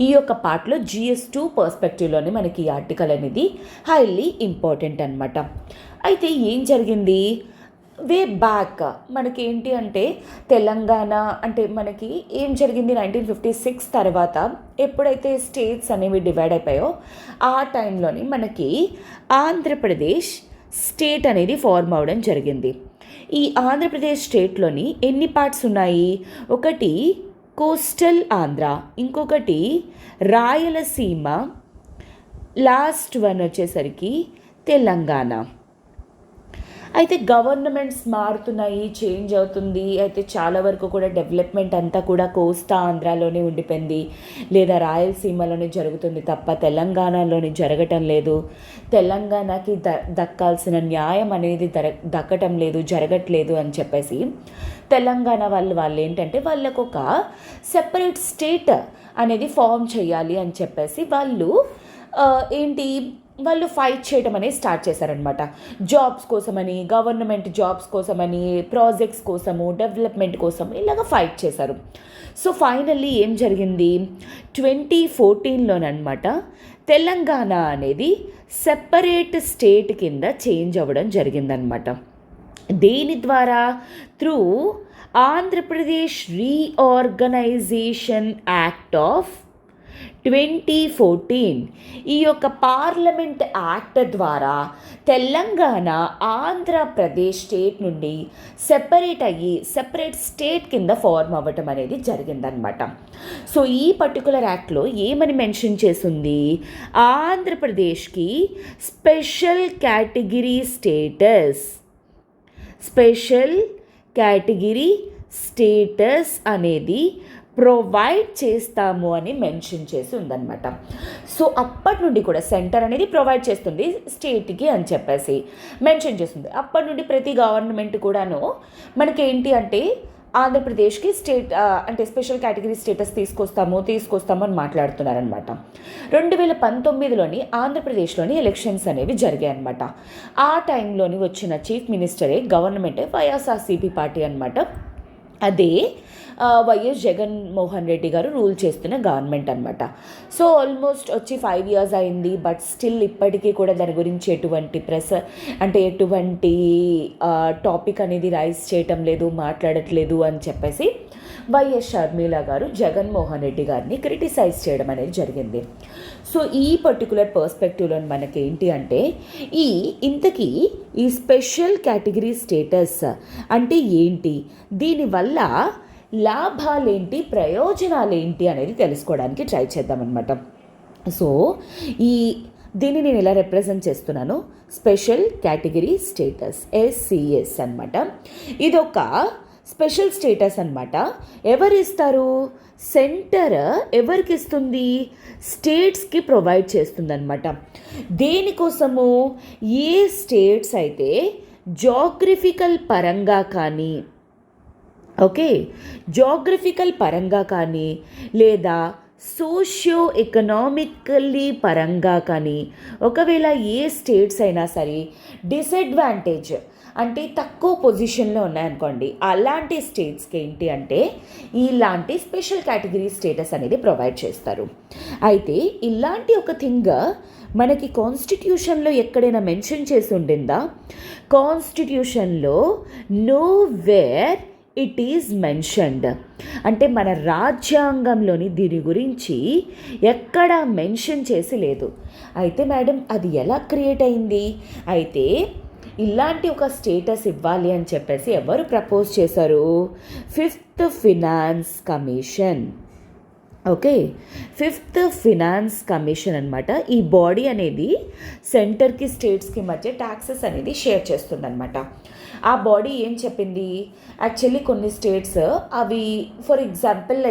Speaker 1: ఈ యొక్క పార్ట్లో GS2 పర్స్పెక్టివ్లోనే మనకి ఈ ఆర్టికల్ అనేది హైలీ ఇంపార్టెంట్ అనమాట. అయితే ఏం జరిగింది, వే బ్యాక్ మనకి ఏంటి అంటే తెలంగాణ అంటే మనకి ఏం జరిగింది, 1956 తర్వాత ఎప్పుడైతే స్టేట్స్ అనేవి డివైడ్ అయిపోయాయో ఆ టైంలోని మనకి ఆంధ్రప్రదేశ్ స్టేట్ అనేది ఫార్మ్ అవడం జరిగింది. ఈ ఆంధ్రప్రదేశ్ స్టేట్లోని ఎన్ని పార్ట్స్ ఉన్నాయి, ఒకటి కోస్టల్ ఆంధ్ర, ఇంకొకటి రాయలసీమ, లాస్ట్ వన్ వచ్చేసరికి తెలంగాణ. అయితే గవర్నమెంట్స్ మారుతున్నాయి, చేంజ్ అవుతుంది. అయితే చాలా వరకు కూడా డెవలప్మెంట్ అంతా కూడా కోస్తా ఆంధ్రాలోనే ఉండిపోయింది, లేదా రాయలసీమలోనే జరుగుతుంది తప్ప తెలంగాణలోని జరగటం లేదు. తెలంగాణకి దక్కాల్సిన న్యాయం అనేది దక్కటం లేదు, జరగట్లేదు అని చెప్పేసి తెలంగాణ వాళ్ళు ఏంటంటే వాళ్ళకు ఒక సెపరేట్ స్టేట్ అనేది ఫామ్ చేయాలి అని చెప్పేసి వాళ్ళు ఫైట్ చేయడం అనేది స్టార్ట్ చేశారనమాట. జాబ్స్ కోసమని, గవర్నమెంట్ జాబ్స్ కోసమని, ప్రాజెక్ట్స్ కోసము, డెవలప్మెంట్ కోసం ఇలాగ ఫైట్ చేశారు. సో ఫైనల్లీ ఏం జరిగింది, 2014లోనమాట తెలంగాణ అనేది సెపరేట్ స్టేట్ కింద చేంజ్ అవ్వడం జరిగిందనమాట. దేని ద్వారా, through Andhra Pradesh reorganisation act of 2014 ఈ యొక్క పార్లమెంట్ యాక్ట్ ద్వారా తెలంగాణ ఆంధ్రప్రదేశ్ స్టేట్ నుండి సెపరేట్ స్టేట్ కింద ఫార్మ్ అవ్వటం అనేది జరిగిందనమాట. సో ఈ పర్టికులర్ యాక్ట్లో ఏమని మెన్షన్ చేసింది, ఆంధ్రప్రదేశ్కి స్పెషల్ కేటగిరీ స్టేటస్ అనేది ప్రొవైడ్ చేస్తాము అని మెన్షన్ చేసి ఉందన్నమాట. సో అప్పటి నుండి కూడా సెంటర్ అనేది ప్రొవైడ్ చేస్తుంది స్టేట్కి అని చెప్పేసి మెన్షన్ చేస్తుంది. అప్పటి నుండి ప్రతి గవర్నమెంట్ కూడాను మనకేంటి అంటే ఆంధ్రప్రదేశ్కి అంటే స్పెషల్ కేటగిరీ స్టేటస్ తీసుకొస్తాము అని మాట్లాడుతున్నారనమాట. 2019లోని ఆంధ్రప్రదేశ్లోని ఎలక్షన్స్ అనేవి జరిగాయి అనమాట. ఆ టైంలోని వచ్చిన చీఫ్ మినిస్టరే గవర్నమెంటే వైఎస్ఆర్సీపీ పార్టీ అనమాట. అదే వైఎస్ జగన్మోహన్ రెడ్డి గారు రూల్ చేస్తున్న గవర్నమెంట్ అనమాట. సో ఆల్మోస్ట్ వచ్చి 5 years అయింది. బట్ స్టిల్ ఇప్పటికీ కూడా దాని గురించి ఎటువంటి ఎటువంటి టాపిక్ అనేది రైజ్ చేయటం లేదు, మాట్లాడట్లేదు అని చెప్పేసి వైఎస్ షర్మిల గారు జగన్మోహన్ రెడ్డి గారిని క్రిటిసైజ్ చేయడం అనేది జరిగింది. సో ఈ పర్టికులర్ పర్స్పెక్టివ్లో మనకేంటి అంటే ఇంతకీ ఈ స్పెషల్ కేటగిరీ స్టేటస్ అంటే ఏంటి, దీనివల్ల లాభాలేంటి, ప్రయోజనాలేంటి అనేది తెలుసుకోవడానికి ట్రై చేద్దామన్నమాట. సో దీన్ని నేను ఎలా రిప్రజెంట్ చేస్తున్నాను, స్పెషల్ కేటగిరీ స్టేటస్ SCS అనమాట. ఇదొక స్పెషల్ స్టేటస్ అనమాట. ఎవరు ఇస్తారు, సెంటర్ ఎవరికి ఇస్తుంది, స్టేట్స్కి ప్రొవైడ్ చేస్తుందన్నమాట. దేనికోసము, ఏ స్టేట్స్ అయితే జాగ్రఫికల్ పరంగా కానీ లేదా సోషియో ఎకనామికల్లీ పరంగా కానీ ఒకవేళ ఏ స్టేట్స్ అయినా సరే డిసడ్వాంటేజ్ అంటే తక్కువ పొజిషన్లో ఉన్నాయనుకోండి, అలాంటి స్టేట్స్కి ఏంటి అంటే ఇలాంటి స్పెషల్ కేటగిరీ స్టేటస్ అనేది ప్రొవైడ్ చేస్తారు. అయితే ఇలాంటి ఒక థింగ్ మనకి కాన్స్టిట్యూషన్లో ఎక్కడైనా మెన్షన్ చేసి ఉండిందా, కాన్స్టిట్యూషన్లో నోవేర్ ఇట్ ఈజ్ మెన్షన్డ్. అంటే మన రాజ్యాంగంలోని దీని గురించి ఎక్కడా మెన్షన్ చేసి లేదు. అయితే మేడం అది ఎలా క్రియేట్ అయింది, అయితే ఇలాంటి ఒక స్టేటస్ ఇవ్వాలి అని చెప్పేసి ఎవరు ప్రపోజ్ చేశారు, 5th finance commission. Okay, 5th finance commission అనమాట. ఈ బాడీ అనేది సెంటర్కి స్టేట్స్కి మధ్య ట్యాక్సెస్ అనేది షేర్ చేస్తుందన్నమాట. ఆ బాడీ ఏం చెప్పింది, యాక్చువల్లీ కొన్ని స్టేట్స్ అవి ఫర్ ఎగ్జాంపుల్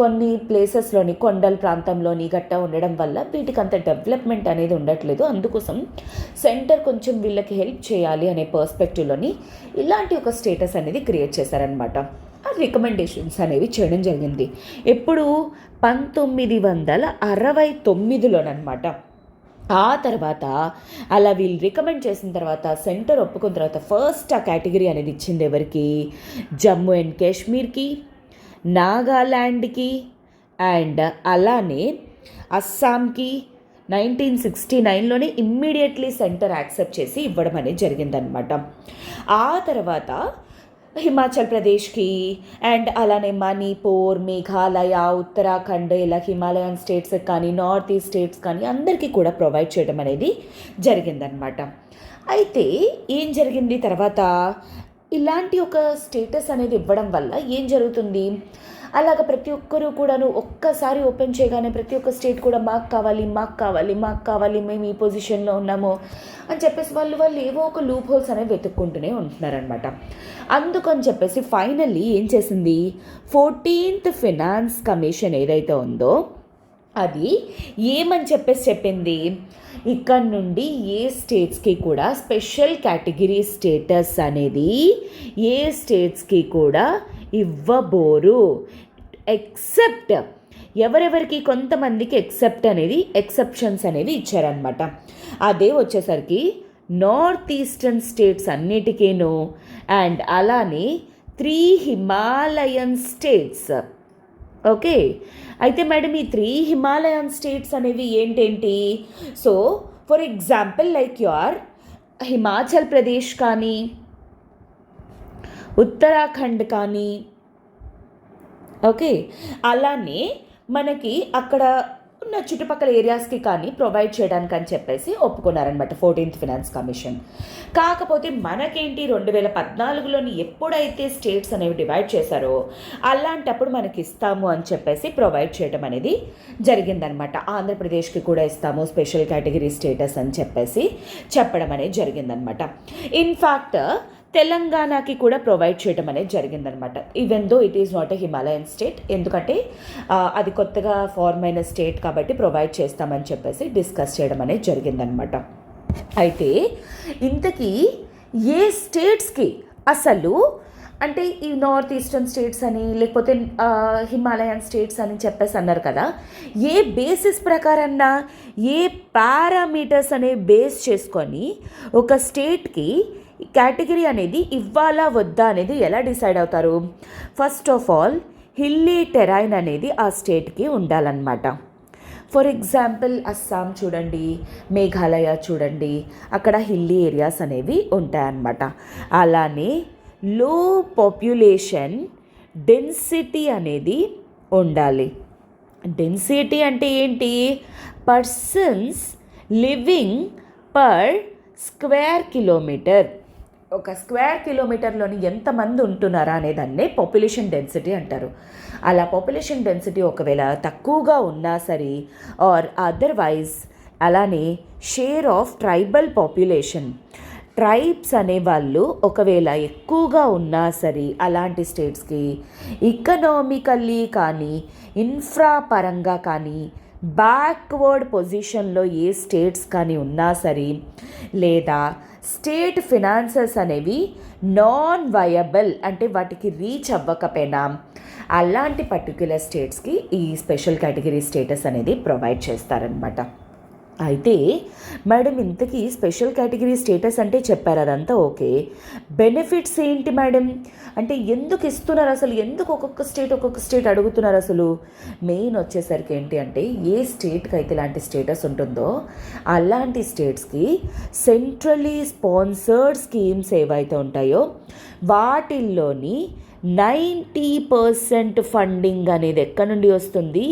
Speaker 1: కొన్ని ప్లేసెస్లోని కొండల ప్రాంతంలోని గట్టా ఉండడం వల్ల వీటికి అంత డెవలప్మెంట్ అనేది ఉండట్లేదు. అందుకోసం సెంటర్ కొంచెం వీళ్ళకి హెల్ప్ చేయాలి అనే పర్స్పెక్టివ్లోని ఇలాంటి ఒక స్టేటస్ అనేది క్రియేట్ చేశారనమాట. ఆ రికమెండేషన్స్ అనేవి చేయడం జరిగింది. ఎప్పుడు 1969లోనమాట. ఆ తర్వాత అలా వీళ్ళు రికమెండ్ చేసిన తర్వాత సెంటర్ ఒప్పుకున్న తర్వాత ఫస్ట్ ఆ కేటగిరీ అనేది ఇచ్చింది ఎవరికి, జమ్మూ అండ్ కాశ్మీర్కి, నాగాల్యాండ్కి అండ్ అలానే అస్సాంకి 1969లోనే ఇమ్మీడియట్లీ సెంటర్ యాక్సెప్ట్ చేసి ఇవ్వడం అనేది జరిగిందనమాట. ఆ తర్వాత హిమాచల్ ప్రదేశ్కి అండ్ అలానే మణిపూర్, మేఘాలయ, ఉత్తరాఖండ్ ఇలా హిమాలయన్ స్టేట్స్ కానీ నార్త్ ఈస్ట్ స్టేట్స్ కానీ అందరికీ కూడా ప్రొవైడ్ చేయడం అనేది జరిగిందనమాట. అయితే ఏం జరిగింది తర్వాత, ఇలాంటి ఒక స్టేటస్ అనేది ఇవ్వడం వల్ల ఏం జరుగుతుంది, అలాగ ప్రతి ఒక్కరూ కూడాను ఒక్కసారి ఓపెన్ చేయగానే ప్రతి ఒక్క స్టేట్ కూడా మాకు కావాలి, మేము ఈ పొజిషన్లో ఉన్నాము అని చెప్పేసి వాళ్ళు ఏవో ఒక లూప్ హోల్స్ అనేవి వెతుక్కుంటూనే ఉంటున్నారనమాట. అందుకని చెప్పేసి ఫైనల్లీ ఏం చేసింది, 14th ఫినాన్స్ కమిషన్ ఏదైతే ఉందో అది ఏమని చెప్పింది, ఇక్కడ నుండి ఏ స్టేట్స్కి కూడా స్పెషల్ కేటగిరీ స్టేటస్ అనేది ఏ స్టేట్స్కి కూడా ఇవ్వబోరు, ఎక్సెప్ట్ ఎవరెవరికి కొంతమందికి ఎక్సెప్షన్స్ అనేవి ఇచ్చారనమాట. అదే వచ్చేసరికి నార్త్ ఈస్టర్న్ స్టేట్స్ అన్నిటికీను అండ్ అలానే 3 హిమాలయన్ స్టేట్స్. ఓకే, అయితే మేడం ఈ 3 హిమాలయన్ స్టేట్స్ అనేవి ఏంటేంటి, so for example your Himachal Pradesh కానీ, ఉత్తరాఖండ్ కానీ, ఓకే, అలానే మనకి అక్కడ ఉన్న చుట్టుపక్కల ఏరియాస్కి కానీ ప్రొవైడ్ చేయడానికి అని చెప్పేసి ఒప్పుకున్నారనమాట 14th ఫినాన్స్ కమిషన్. కాకపోతే మనకేంటి 2014లోని ఎప్పుడైతే స్టేట్స్ అనేవి డివైడ్ చేశారో అలాంటప్పుడు మనకి ఇస్తాము అని చెప్పేసి ప్రొవైడ్ చేయడం అనేది జరిగిందనమాట. ఆంధ్రప్రదేశ్కి కూడా ఇస్తాము స్పెషల్ కేటగిరీ స్టేటస్ అని చెప్పేసి చెప్పడం అనేది జరిగిందనమాట. ఇన్ఫ్యాక్ట్ తెలంగాణకి కూడా ప్రొవైడ్ చేయడం అనేది జరిగిందనమాట. Even though it is not a Himalayan state, ఎందుకంటే అది కొత్తగా ఫార్మ్ అయిన స్టేట్ కాబట్టి ప్రొవైడ్ చేస్తామని చెప్పేసి డిస్కస్ చేయడం అనేది జరిగిందనమాట. అయితే ఇంతకీ ఏ స్టేట్స్కి అసలు అంటే ఈ నార్త్ ఈస్టర్న్ స్టేట్స్ అని లేకపోతే హిమాలయన్ స్టేట్స్ అని చెప్పేసి అన్నారు కదా, ఏ బేసిస్ ప్రకారన్నా ఏ పారామీటర్స్ అనే బేస్ చేసుకొని ఒక స్టేట్కి కేటగిరీ అనేది ఇవ్వాలా వద్దా అనేది ఎలా డిసైడ్ అవుతారు? First of all hilly terrain అనేది ఆ స్టేట్కి ఉండాలన్నమాట. ఫర్ ఎగ్జాంపుల్ అస్సాం చూడండి, మేఘాలయ చూడండి, అక్కడ హిల్లీ ఏరియాస్ అనేవి ఉంటాయన్నమాట. అలానే లో పాపులేషన్ డెన్సిటీ అనేది ఉండాలి. డెన్సిటీ అంటే ఏంటి? Persons living per square kilometre. ఒక స్క్వేర్ కిలోమీటర్లోని ఎంతమంది ఉంటున్నారా అనేదాన్నే పాపులేషన్ డెన్సిటీ అంటారు. అలా పాపులేషన్ డెన్సిటీ ఒకవేళ తక్కువగా ఉన్నా సరే ఆర్ అదర్వైజ్ అలానే share of tribal population, tribes అనేవాళ్ళు ఒకవేళ ఎక్కువగా ఉన్నా సరే అలాంటి స్టేట్స్కి ఎకనామికల్లీ కానీ ఇన్ఫ్రా పరంగా కానీ బ్యాక్వర్డ్ పొజిషన్లో ఏ స్టేట్స్ కానీ ఉన్నా సరే లేదా స్టేట్ ఫినాన్సెస్ అనేవి నాన్ వయబుల్ అంటే వాటికి రీచ్ అవ్వకపోయినా అలాంటి పర్టిక్యులర్ స్టేట్స్కి ఈ స్పెషల్ కేటగిరీ స్టేటస్ అనేది ప్రొవైడ్ చేస్తారనమాట. అయితే మేడం ఇంతకీ స్పెషల్ కేటగిరీ స్టేటస్ అంటే చెప్పారు, అదంతా ఓకే. బెనిఫిట్స్ ఏంటి మేడం అంటే ఎందుకు ఇస్తున్నారు అసలు? ఎందుకు ఒక్కొక్క స్టేట్ అడుగుతున్నారు అసలు? మెయిన్ వచ్చేసరికి ఏంటి అంటే ఏ స్టేట్కి అయితే ఇలాంటి స్టేటస్ ఉంటుందో అలాంటి స్టేట్స్కి సెంట్రలీ స్పాన్సర్డ్ స్కీమ్స్ ఏవైతే ఉంటాయో వాటిల్లోని 90% ఫండింగ్ అనేది ఎక్కడి నుండి వస్తుంది?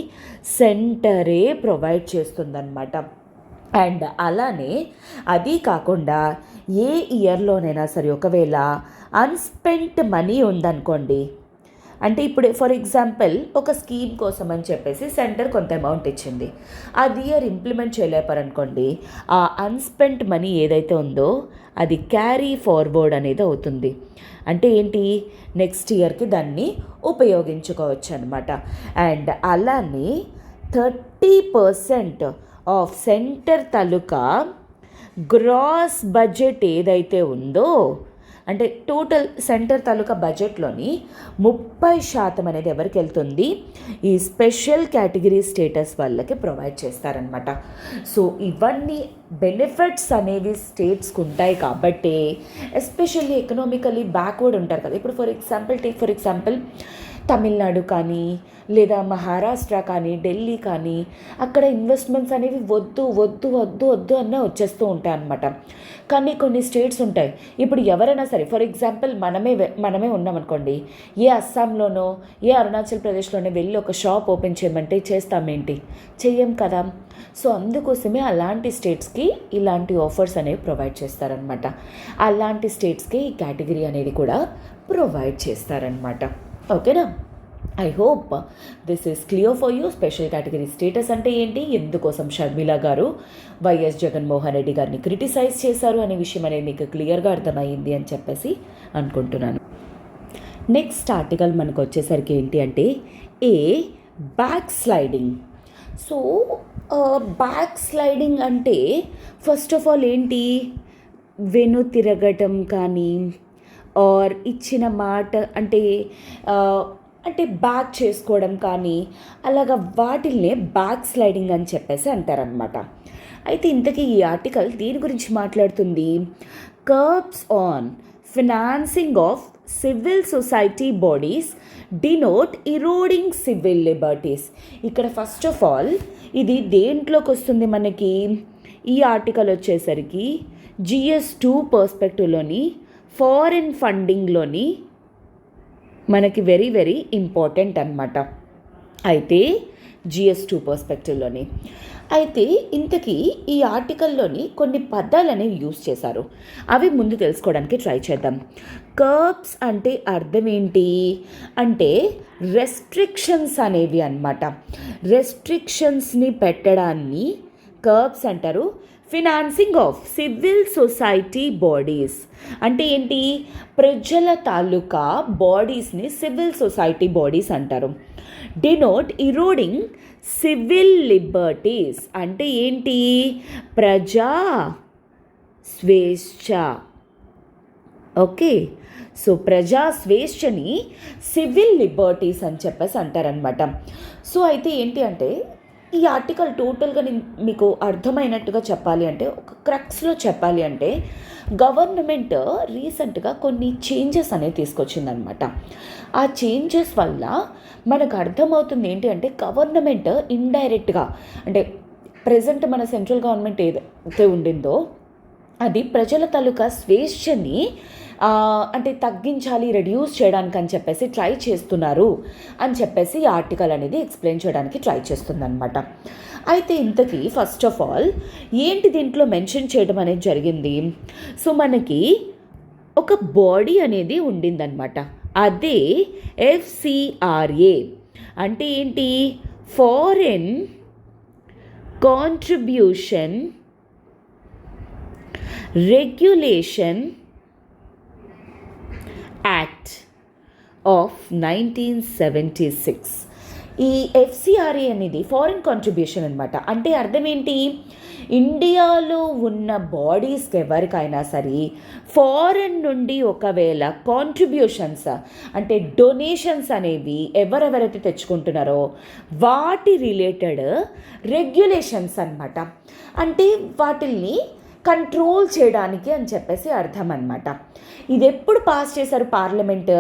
Speaker 1: సెంటరే ప్రొవైడ్ చేస్తుందన్నమాట. అండ్ అలానే అది కాకుండా ఏ ఇయర్లోనైనా సరే ఒకవేళ అన్స్పెంట్ మనీ ఉందనుకోండి, అంటే ఇప్పుడు ఫర్ ఎగ్జాంపుల్ ఒక స్కీమ్ కోసం అని చెప్పేసి సెంటర్ కొంత అమౌంట్ ఇచ్చింది, అది ఇయర్ ఇంప్లిమెంట్ చేయలేపారనుకోండి, ఆ అన్స్పెంట్ మనీ ఏదైతే ఉందో అది క్యారీ ఫార్వర్డ్ అనేది అవుతుంది. అంటే ఏంటి? నెక్స్ట్ ఇయర్కి దాన్ని ఉపయోగించుకోవచ్చు అనమాట. అండ్ అలానే 30% ఆఫ్ సెంటర్ తాలూకా గ్రాస్ బడ్జెట్ ఏదైతే ఉందో అంటే టోటల్ సెంటర్ తాలూకా బడ్జెట్లోని 30% అనేది ఎవరికి వెళ్తుంది? ఈ స్పెషల్ కేటగిరీ స్టేటస్ వాళ్ళకి ప్రొవైడ్ చేస్తారనమాట. సో ఇవన్నీ బెనిఫిట్స్ అనేవి స్టేట్స్కి ఉంటాయి కాబట్టి ఎస్పెషల్లీ ఎకనామికలీ బ్యాక్వర్డ్ ఉంటారు కదా. ఇప్పుడు ఫర్ ఎగ్జాంపుల్ తమిళనాడు కానీ లేదా మహారాష్ట్ర కానీ ఢిల్లీ కానీ అక్కడ ఇన్వెస్ట్మెంట్స్ అనేవి వద్దు వద్దు వద్దు వద్దు అన్న వచ్చేస్తూ ఉంటాయి అన్నమాట. కానీ కొన్ని స్టేట్స్ ఉంటాయి, ఇప్పుడు ఎవరైనా సరే ఫర్ ఎగ్జాంపుల్ మనమే ఉన్నామనుకోండి, ఏ అస్సాంలోనో ఏ అరుణాచల్ ప్రదేశ్లోనే వెళ్ళి ఒక షాప్ ఓపెన్ చేయమంటే చేస్తామేంటి? చెయ్యం కదా. సో అందుకోసమే అలాంటి స్టేట్స్కి ఇలాంటి ఆఫర్స్ అనేవి ప్రొవైడ్ చేస్తారనమాట. అలాంటి స్టేట్స్కి ఈ కేటగిరీ అనేది కూడా ప్రొవైడ్ చేస్తారనమాట. ఓకేనా? I hope this is clear for you. Special category status అంటే ఏంటి, ఎందుకోసం షర్మిల గారు వైఎస్ జగన్మోహన్ రెడ్డి గారిని క్రిటిసైజ్ చేశారు అనే విషయం అనేది మీకు క్లియర్గా అర్థమైంది అని చెప్పేసి అనుకుంటున్నాను. నెక్స్ట్ ఆర్టికల్ మనకు వచ్చేసరికి ఏంటి అంటే back sliding. So back sliding అంటే ఫస్ట్ ఆఫ్ ఆల్ ఏంటి? వెను తిరగటం కానీ ఆర్ ఇచ్చిన మాట అంటే బ్యాక్ చేసుకోవడం కానీ అలాగా వాటిల్నే బ్యాక్ స్లైడింగ్ అని చెప్పేసి అంటారనమాట. అయితే ఇంతకీ ఈ ఆర్టికల్ దీని గురించి మాట్లాడుతుంది. Curbs on financing of civil society bodies denote eroding civil liberties. ఇక్కడ ఫస్ట్ ఆఫ్ ఆల్ ఇది దేంట్లోకి వస్తుంది మనకి? ఈ ఆర్టికల్ వచ్చేసరికి GS2 పర్స్పెక్టివ్లోని ఫారిన్ ఫండింగ్లోని మనకి వెరీ వెరీ ఇంపార్టెంట్ అన్నమాట. అయితే GS2 పర్స్పెక్టివ్లోని. అయితే ఇంతకీ ఈ ఆర్టికల్లోని కొన్ని పదాలు అనేవి యూజ్ చేశారు, అవి ముందు తెలుసుకోవడానికి ట్రై చేద్దాం. కర్బ్స్ అంటే అర్థం ఏంటి అంటే రెస్ట్రిక్షన్స్ అనేవి అన్నమాట. రెస్ట్రిక్షన్స్ని పెట్టడాన్ని కర్బ్స్ అంటారు. Financing of civil society bodies అంటే ఏంటి, ప్రజల తాలూకా బాడీస్ని సివిల్ సొసైటీ బాడీస్ అంటారు. డినోట్ ఇరోడింగ్ సివిల్ లిబర్టీస్ అంటే ఏంటి, ప్రజా స్వేచ్ఛ. ఓకే, సో ప్రజా స్వేచ్ఛని సివిల్ లిబర్టీస్ అని చెప్పేసి అంటారనమాట. సో అయితే ఏంటి అంటే ఈ ఆర్టికల్ టోటల్గా మీకు అర్థమైనట్టుగా చెప్పాలి అంటే, ఒక క్రక్స్లో చెప్పాలి అంటే, గవర్నమెంట్ రీసెంట్గా కొన్ని చేంజెస్ అనేవి తీసుకొచ్చిందనమాట. ఆ చేంజెస్ వల్ల మనకు అర్థమవుతుంది ఏంటి అంటే, గవర్నమెంట్ ఇండైరెక్ట్గా అంటే ప్రజెంట్ మన సెంట్రల్ గవర్నమెంట్ ఏదైతే ఉండిందో అది ప్రజల తాలూకా స్వేచ్ఛని అంటే తగ్గించాలి, రెడ్యూస్ చేయడానికి అని చెప్పేసి ట్రై చేస్తున్నారు అని చెప్పేసి ఈ ఆర్టికల్ అనేది ఎక్స్ప్లెయిన్ చేయడానికి ట్రై చేస్తుందన్నమాట. అయితే ఇంతకీ ఫస్ట్ ఆఫ్ ఆల్ ఏంటి దీంట్లో మెన్షన్ చేయడం అనేది జరిగింది. సో మనకి ఒక బాడీ అనేది ఉండిందనమాట, అదే FCRA అంటే ఏంటి, foreign contribution regulation act of 1976. ఈ FCRA అనేది ఫారిన్ కాంట్రిబ్యూషన్ అనమాట. అంటే అర్థం ఏంటి, ఇండియాలో ఉన్న బాడీస్కి ఎవరికైనా సరే ఫారెన్ నుండి ఒకవేళ కాంట్రిబ్యూషన్స్ అంటే డొనేషన్స్ అనేవి ఎవరెవరైతే తెచ్చుకుంటున్నారో వాటి రిలేటెడ్ రెగ్యులేషన్స్ అనమాట. అంటే వాటిల్ని కంట్రోల్ చేయడానికి అని చెప్పేసి అర్థం అన్నమాట. ఇది ఎప్పుడు పాస్ చేశారు పార్లమెంట్,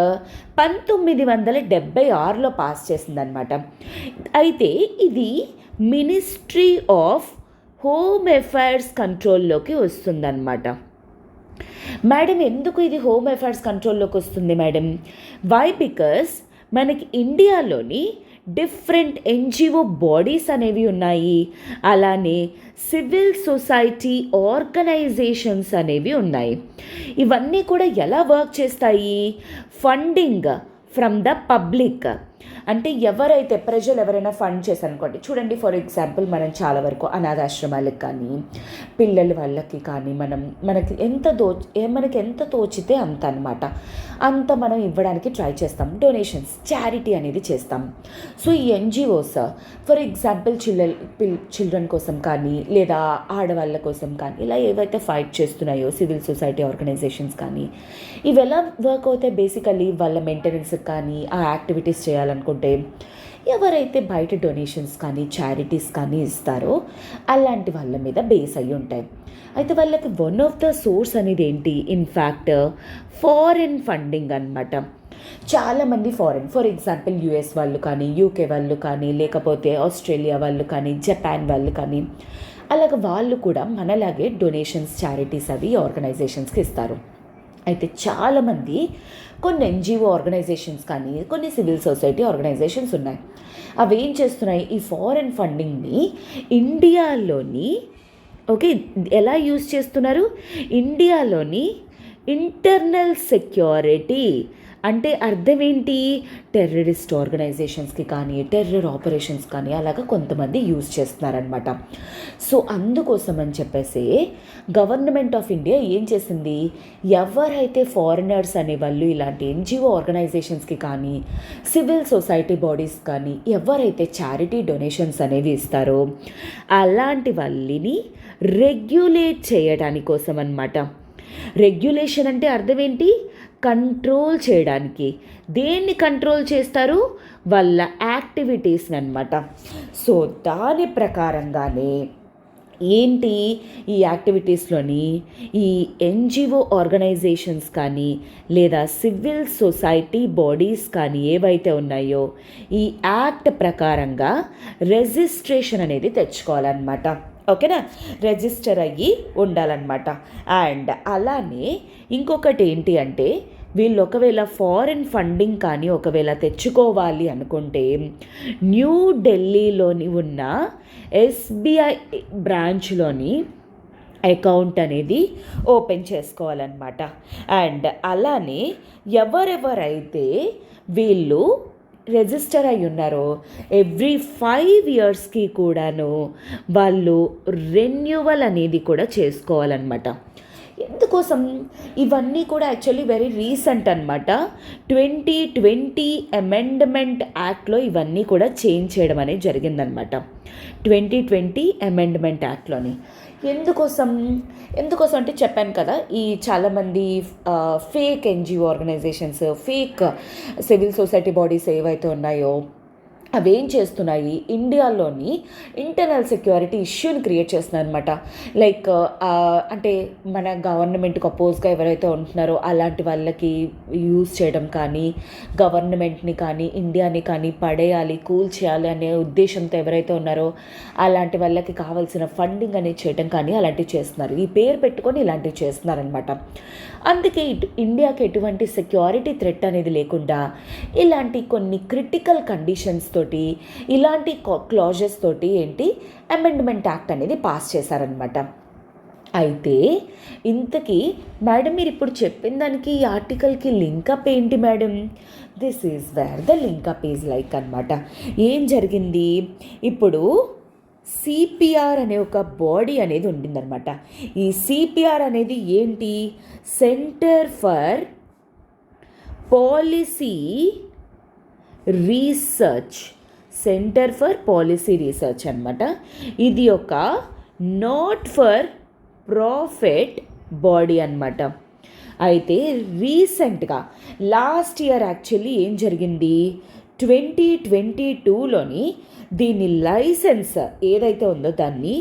Speaker 1: 1976లో పాస్ చేసిందనమాట. అయితే ఇది మినిస్ట్రీ ఆఫ్ హోమ్ అఫైర్స్ కంట్రోల్లోకి వస్తుందన్నమాట. మేడం ఎందుకు ఇది హోమ్ అఫైర్స్ కంట్రోల్లోకి వస్తుంది మేడం? వై? బికాస్ మనకి ఇండియాలోని డిఫరెంట్ NGO బాడీస్ అనేవి ఉన్నాయి, అలానే సివిల్ సొసైటీ ఆర్గనైజేషన్స్ అనేవి ఉన్నాయి. ఇవన్నీ కూడా ఎలా వర్క్ చేస్తాయి, ఫండింగ్ ఫ్రమ్ ద పబ్లిక్. అంటే ఎవరైతే ప్రజలు ఎవరైనా ఫండ్ చేశారనుకోండి, చూడండి ఫర్ ఎగ్జాంపుల్ మనం చాలా వరకు అనాథాశ్రమాలకు కానీ పిల్లల వాళ్ళకి కానీ మనకి ఎంత తోచితే అంత అనమాట, అంత మనం ఇవ్వడానికి ట్రై చేస్తాం. డొనేషన్స్, చారిటీ అనేది చేస్తాం. సో ఈ NGOs ఫర్ ఎగ్జాంపుల్ చిల్డ్రన్ కోసం కానీ లేదా ఆడవాళ్ళ కోసం కానీ ఇలా ఏవైతే ఫైట్ చేస్తున్నాయో సివిల్ సొసైటీ ఆర్గనైజేషన్స్ కానీ, ఇవి ఎలా వర్క్ అవుతాయి, బేసికల్లీ వాళ్ళ మెయింటెనెన్స్కి కానీ ఆ యాక్టివిటీస్ చేయాలనుకుంటే ఎవరైతే బయట డొనేషన్స్ కానీ చారిటీస్ కానీ ఇస్తారో అలాంటి వాళ్ళ మీద బేస్ అయ్యి ఉంటాయి. అయితే వాళ్ళకి వన్ ఆఫ్ ద సోర్స్ అనేది ఏంటి, ఇన్ఫ్యాక్ట్ ఫారెన్ ఫండింగ్ అనమాట. చాలామంది ఫర్ ఎగ్జాంపుల్ US వాళ్ళు కానీ UK వాళ్ళు కానీ లేకపోతే ఆస్ట్రేలియా వాళ్ళు కానీ జపాన్ వాళ్ళు కానీ అలాగ వాళ్ళు కూడా మనలాగే డొనేషన్స్ చారిటీస్ అవి ఆర్గనైజేషన్స్కి ఇస్తారు. అయితే చాలామంది కొన్ని NGO ఆర్గనైజేషన్స్ కానీ కొన్ని సివిల్ సొసైటీ ఆర్గనైజేషన్స్ ఉన్నాయి. అవి ఏం చేస్తున్నాయి, ఈ ఫారెన్ ఫండింగ్ని ఇండియాలోని ఎలా యూజ్ చేస్తున్నారు, ఇండియాలోని ఇంటర్నల్ సెక్యూరిటీ అంటే అర్థం ఏంటి, టెర్రరిస్ట్ ఆర్గనైజేషన్స్కి కానీ టెర్రర్ ఆపరేషన్స్ కానీ అలాగా కొంతమంది యూజ్ చేస్తున్నారనమాట. సో అందుకోసం అని చెప్పేసి గవర్నమెంట్ ఆఫ్ ఇండియా ఏం చేసింది, ఎవరైతే ఫారినర్స్ అనేవాళ్ళు ఇలాంటి NGO ఆర్గనైజేషన్స్కి కానీ సివిల్ సొసైటీ బాడీస్ కానీ ఎవరైతే చారిటీ డొనేషన్స్ అనేవి ఇస్తారో అలాంటి వాళ్ళని రెగ్యులేట్ చేయడానికి కోసం అన్నమాట. రెగ్యులేషన్ అంటే అర్థం ఏంటి, కంట్రోల్ చేయడానికి. దేన్ని కంట్రోల్ చేస్తారు, వాళ్ళ యాక్టివిటీస్ని అనమాట. సో దాని ప్రకారంగానే ఏంటి ఈ యాక్టివిటీస్లోని ఈ NGO ఆర్గనైజేషన్స్ కానీ లేదా సివిల్ సొసైటీ బాడీస్ కానీ ఏవైతే ఉన్నాయో ఈ యాక్ట్ ప్రకారంగా రిజిస్ట్రేషన్ అనేది తెచ్చుకోవాలన్నమాట. ఓకేనా, రిజిస్టర్ అయ్యి ఉండాలన్నమాట. అండ్ అలానే ఇంకొకటి ఏంటి అంటే వీళ్ళు ఒకవేళ ఫారిన్ ఫండింగ్ కానీ ఒకవేళ తెచ్చుకోవాలి అనుకుంటే న్యూ ఢిల్లీలోని ఉన్న ఎస్బీఐ బ్రాంచ్లోని అకౌంట్ అనేది ఓపెన్ చేసుకోవాలన్నమాట. అండ్ అలానే ఎవరెవరైతే వీళ్ళు రిజిస్టర్ అయి ఉన్నారో ఎవ్రీ 5 ఇయర్స్కి కూడాను వాళ్ళు రెన్యువల్ అనేది కూడా చేసుకోవాలన్నమాట. ఎందుకోసం ఇవన్నీ కూడా యాక్చువల్లీ వెరీ రీసెంట్ అనమాట. 2020 అమెండ్మెంట్ యాక్ట్లో ఇవన్నీ కూడా చేంజ్ చేయడం అనేది జరిగిందనమాట. 2020 అమెండ్మెంట్ యాక్ట్లోని ఎందుకోసం అంటే చెప్పాను కదా, ఈ చాలామంది fake NGO organisations, fake civil society bodies ఏవైతే ఉన్నాయో అవేం చేస్తున్నాయి, ఇండియాలోని ఇంటర్నల్ సెక్యూరిటీ ఇష్యూని క్రియేట్ చేస్తున్నాయి అనమాట. లైక్ అంటే మన గవర్నమెంట్కి అపోజ్గా ఎవరైతే ఉంటున్నారో అలాంటి వాళ్ళకి యూజ్ చేయడం కానీ, గవర్నమెంట్ని కానీ ఇండియాని కానీ పడేయాలి, కూల్ చేయాలి అనే ఉద్దేశంతో ఎవరైతే ఉన్నారో అలాంటి వాళ్ళకి కావాల్సిన ఫండింగ్ అనేది చేయడం కానీ అలాంటివి చేస్తున్నారు. ఈ పేరు పెట్టుకొని ఇలాంటివి చేస్తున్నారనమాట. అందుకే ఇండియాకి ఎటువంటి సెక్యూరిటీ థ్రెట్ అనేది లేకుండా ఇలాంటి కొన్ని క్రిటికల్ కండిషన్స్ తోటి, ఇలాంటి క్లాజెస్ తోటి అమెండ్మెంట్ యాక్ట్ అనేది పాస్ చేశారనమాట. అయితే ఇంతకీ మేడం మీరు ఇప్పుడు చెప్పిన దానికి ఈ ఆర్టికల్కి లింకప్ ఏంటి madam? This is wear the link up is like అనమాట. ఏం జరిగింది, ఇప్పుడు సిపిఆర్ అనే ఒక బాడీ అనేది ఉండిందనమాట. ఈ సిపిఆర్ అనేది ఏంటి, సెంటర్ ఫర్ పాలసీ రీసెర్చ్ అనమాట. ఇది ఒక నాట్ ఫర్ ప్రాఫిట్ బాడీ అనమాట. అయితే రీసెంట్గా లాస్ట్ ఇయర్ యాక్చువల్లీ ఏం జరిగింది, 2022లోని దీని లైసెన్స్ ఏదైతే ఉందో దాన్ని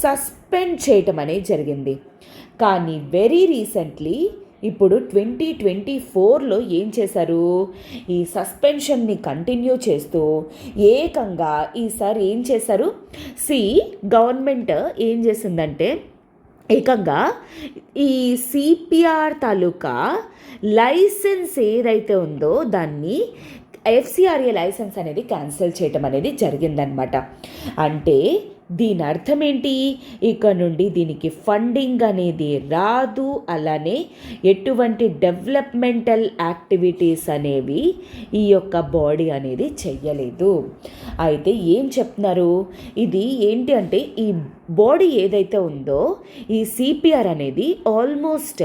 Speaker 1: సస్పెండ్ చేయటం అనేది జరిగింది. కానీ వెరీ రీసెంట్లీ ఇప్పుడు 2024లో ఏం చేశారు, ఈ సస్పెన్షన్ని కంటిన్యూ చేస్తూ ఏకంగా ఈసారి ఏం చేశారు, గవర్నమెంట్ ఏం చేసిందంటే ఏకంగా ఈ సిపిఆర్ తాలూకా లైసెన్స్ ఏదైతే ఉందో దాన్ని ఎఫ్సిఆర్ఏ లైసెన్స్ అనేది క్యాన్సిల్ చేయటం అనేది జరిగిందనమాట. అంటే దీని అర్థం ఏంటి, ఇక్కడ నుండి దీనికి ఫండింగ్ అనేది రాదు, అలానే ఎటువంటి డెవలప్మెంటల్ యాక్టివిటీస్ అనేవి ఈ యొక్క బాడీ అనేది చెయ్యలేదు. అయితే ఏం చెప్తున్నారు, ఇది ఏంటి అంటే ఈ బాడీ ఏదైతే ఉందో ఈ సిపిఆర్ అనేది ఆల్మోస్ట్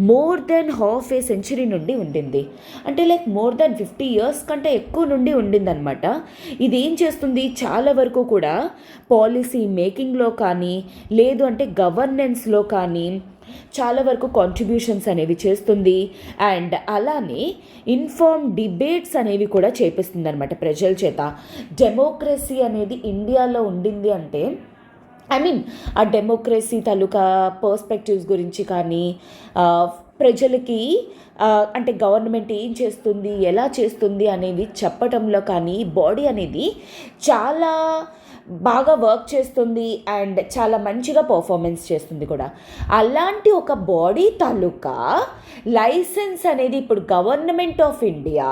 Speaker 1: మోర్ దెన్ హాఫ్ ఏ సెంచురీ నుండి ఉండింది. అంటే లైక్ మోర్ దెన్ 50 years కంటే ఎక్కువ నుండి ఉండిందనమాట. ఇది ఏం చేస్తుంది, చాలా వరకు కూడా పాలసీ మేకింగ్లో కానీ లేదు అంటే గవర్నెన్స్లో కానీ చాలా వరకు కాంట్రిబ్యూషన్స్ అనేవి చేస్తుంది. అండ్ అలానే ఇన్ఫార్మ్ డిబేట్స్ అనేవి కూడా చేపిస్తుంది అనమాట ప్రజల చేత. డెమోక్రసీ అనేది ఇండియాలో ఉండింది అంటే ఆ డెమోక్రసీ తాలూకా పర్స్పెక్టివ్స్ గురించి కానీ ప్రజలకి అంటే గవర్నమెంట్ ఏం చేస్తుంది, ఎలా చేస్తుంది అనేవి చెప్పటంలో కానీ బాడీ అనేది చాలా బాగా వర్క్ చేస్తుంది అండ్ చాలా మంచిగా పర్ఫార్మెన్స్ చేస్తుంది కూడా. అలాంటి ఒక బాడీ తాలూకా లైసెన్స్ అనేది ఇప్పుడు గవర్నమెంట్ ఆఫ్ ఇండియా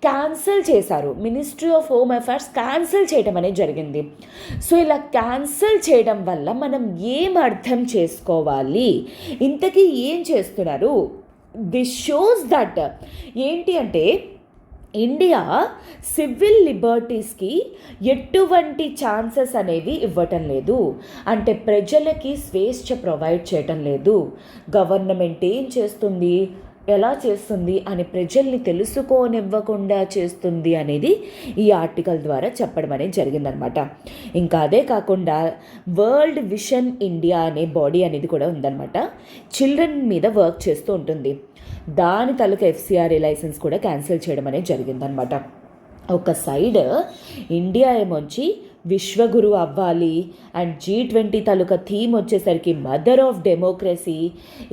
Speaker 1: క్యాన్సిల్ చేశారు. Ministry of home affairs cancel చేయడం అనేది జరిగింది. సో ఇలా క్యాన్సిల్ చేయడం వల్ల మనం ఏం అర్థం చేసుకోవాలి, ఇంతకీ ఏం చేస్తున్నారు, దిస్ షోస్ దట్ ఏంటి అంటే ఇండియా సివిల్ లిబర్టీస్కి ఎటువంటి ఛాన్సెస్ అనేవి ఇవ్వటం లేదు. అంటే ప్రజలకి స్వేచ్ఛ ప్రొవైడ్ చేయటం లేదు. గవర్నమెంట్ ఏం చేస్తుంది, ఎలా చేస్తుంది అని ప్రజల్ని తెలుసుకోనివ్వకుండా చేస్తుంది అనేది ఈ ఆర్టికల్ ద్వారా చెప్పడం అనేది జరిగిందనమాట. ఇంకా అదే కాకుండా వరల్డ్ విషన్ ఇండియా అనే బాడీ అనేది కూడా ఉందన్నమాట. చిల్డ్రన్ మీద వర్క్ చేస్తూ ఉంటుంది. దాని తాలూకా ఎఫ్సిఆర్ఏ లైసెన్స్ కూడా క్యాన్సిల్ చేయడం అనేది జరిగిందనమాట. ఒక సైడ్ ఇండియా ఏమొచ్చి విశ్వగురు అవ్వాలి. అండ్ G20 తాలూకా థీమ్ వచ్చేసరికి మదర్ ఆఫ్ డెమోక్రసీ,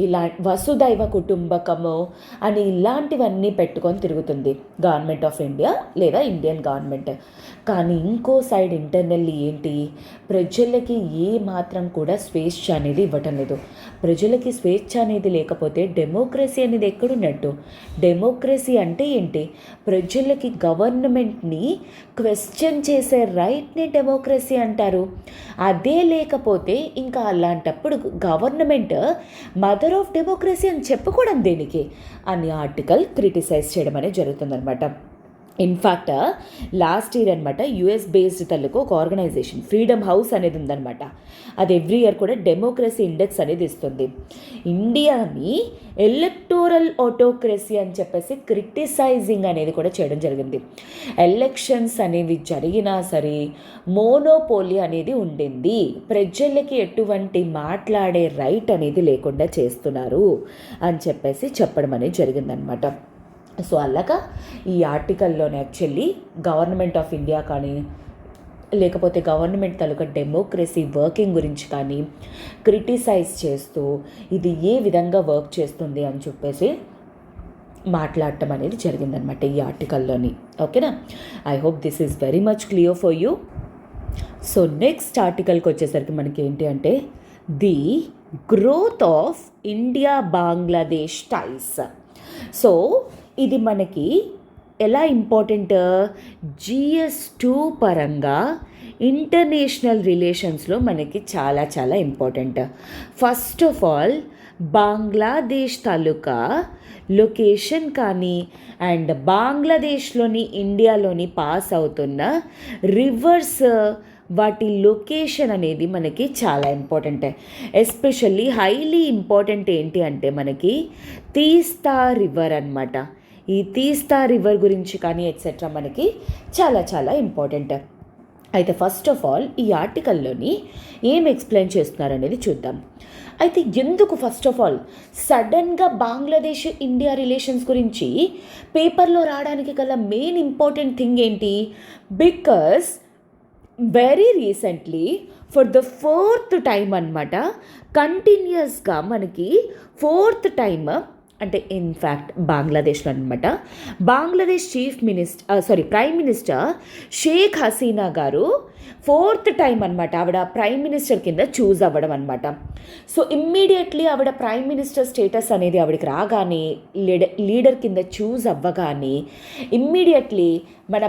Speaker 1: ఇలా వసుదైవ కుటుంబకము అని ఇలాంటివన్నీ పెట్టుకొని తిరుగుతుంది గవర్నమెంట్ ఆఫ్ ఇండియా లేదా ఇండియన్ గవర్నమెంట్. కానీ ఇంకో సైడ్ ఇంటర్నల్లీ ఏంటి, ప్రజలకి ఏ మాత్రం కూడా స్వేచ్ఛ అనేది ఇవ్వటం లేదు. ప్రజలకి స్వేచ్ఛ అనేది లేకపోతే డెమోక్రసీ అనేది ఎక్కడున్నట్టు? డెమోక్రసీ అంటే ఏంటి? ప్రజలకి గవర్నమెంట్ని క్వశ్చన్ చేసే రైట్ని డెమోక్రసీ అంటారు. అదే లేకపోతే ఇంకా అలాంటప్పుడు గవర్నమెంట్ మదర్ ఆఫ్ డెమోక్రసీ అని చెప్పుకోవడం దేనికి అని ఆర్టికల్ క్రిటిసైజ్ చేయడం అనేది జరుగుతుందన్నమాట. ఇన్ఫ్యాక్ట్ లాస్ట్ ఇయర్ అనమాట యుఎస్ బేస్డ్ తల్లుకు ఒక ఆర్గనైజేషన్ ఫ్రీడమ్ హౌస్ అనేది ఉందన్నమాట. అది ఎవ్రీ ఇయర్ కూడా డెమోక్రసీ ఇండెక్స్ అనేది ఇస్తుంది. ఇండియాని ఎలక్టోరల్ ఆటోక్రసీ అని చెప్పేసి క్రిటిసైజింగ్ అనేది కూడా చేయడం జరిగింది. ఎలక్షన్స్ అనేవి జరిగినా సరే మోనోపోలీ అనేది ఉండింది. ప్రజలకి ఎటువంటి మాట్లాడే రైట్ అనేది లేకుండా చేస్తున్నారు అని చెప్పేసి చెప్పడం అనేది జరిగిందనమాట. సో అలాగా ఈ ఆర్టికల్లోనే యాక్చువల్లీ గవర్నమెంట్ ఆఫ్ ఇండియా కానీ లేకపోతే గవర్నమెంట్ తాలూకా డెమోక్రసీ వర్కింగ్ గురించి కానీ క్రిటిసైజ్ చేస్తూ ఇది ఏ విధంగా వర్క్ చేస్తుంది అని చెప్పేసి మాట్లాడటం అనేది జరిగిందనమాట ఈ ఆర్టికల్లోని. ఓకేనా? I hope this is very much clear for you. So next ఆర్టికల్కి వచ్చేసరికి మనకి ఏంటి అంటే the growth of India Bangladesh ties. So ఇది మనకి ఎలా ఇంపార్టెంట్, GS2 పరంగా ఇంటర్నేషనల్ రిలేషన్స్లో మనకి చాలా చాలా important. First of all Bangladesh taluka location కానీ అండ్ బంగ్లాదేశ్లోని ఇండియాలోని పాస్ అవుతున్న రివర్స్ వాటి లొకేషన్ అనేది మనకి చాలా ఇంపార్టెంట్. ఎస్పెషల్లీ హైలీ ఇంపార్టెంట్ ఏంటి అంటే మనకి తీస్తా రివర్ అన్నమాట. ఈ తీస్తా రివర్ గురించి కానీ ఎట్సెట్రా మనకి చాలా చాలా ఇంపార్టెంట్. అయితే ఫస్ట్ ఆఫ్ ఆల్ ఈ ఆర్టికల్లోని ఏం ఎక్స్ప్లెయిన్ చేస్తున్నారనేది చూద్దాం. అయితే ఎందుకు ఫస్ట్ ఆఫ్ ఆల్ సడన్గా బంగ్లాదేశ్ ఇండియా రిలేషన్స్ గురించి పేపర్లో రావడానికి గల మెయిన్ ఇంపార్టెంట్ థింగ్ ఏంటి? Because very recently for the 4th time అనమాట కంటిన్యూస్గా మనకి 4th టైం అంటే ఇన్ఫ్యాక్ట్ బంగ్లాదేశ్లో అనమాట బంగ్లాదేశ్ ప్రైమ్ మినిస్టర్ షేక్ హసీనా గారు 4th టైం అనమాట ఆవిడ ప్రైమ్ మినిస్టర్ కింద చూజ్ అవ్వడం అనమాట. సో ఇమ్మీడియట్లీ ఆవిడ ప్రైమ్ మినిస్టర్ స్టేటస్ అనేది ఆవిడకి రాగానే లీడర్ కింద చూజ్ అవ్వగానే ఇమ్మీడియట్లీ మన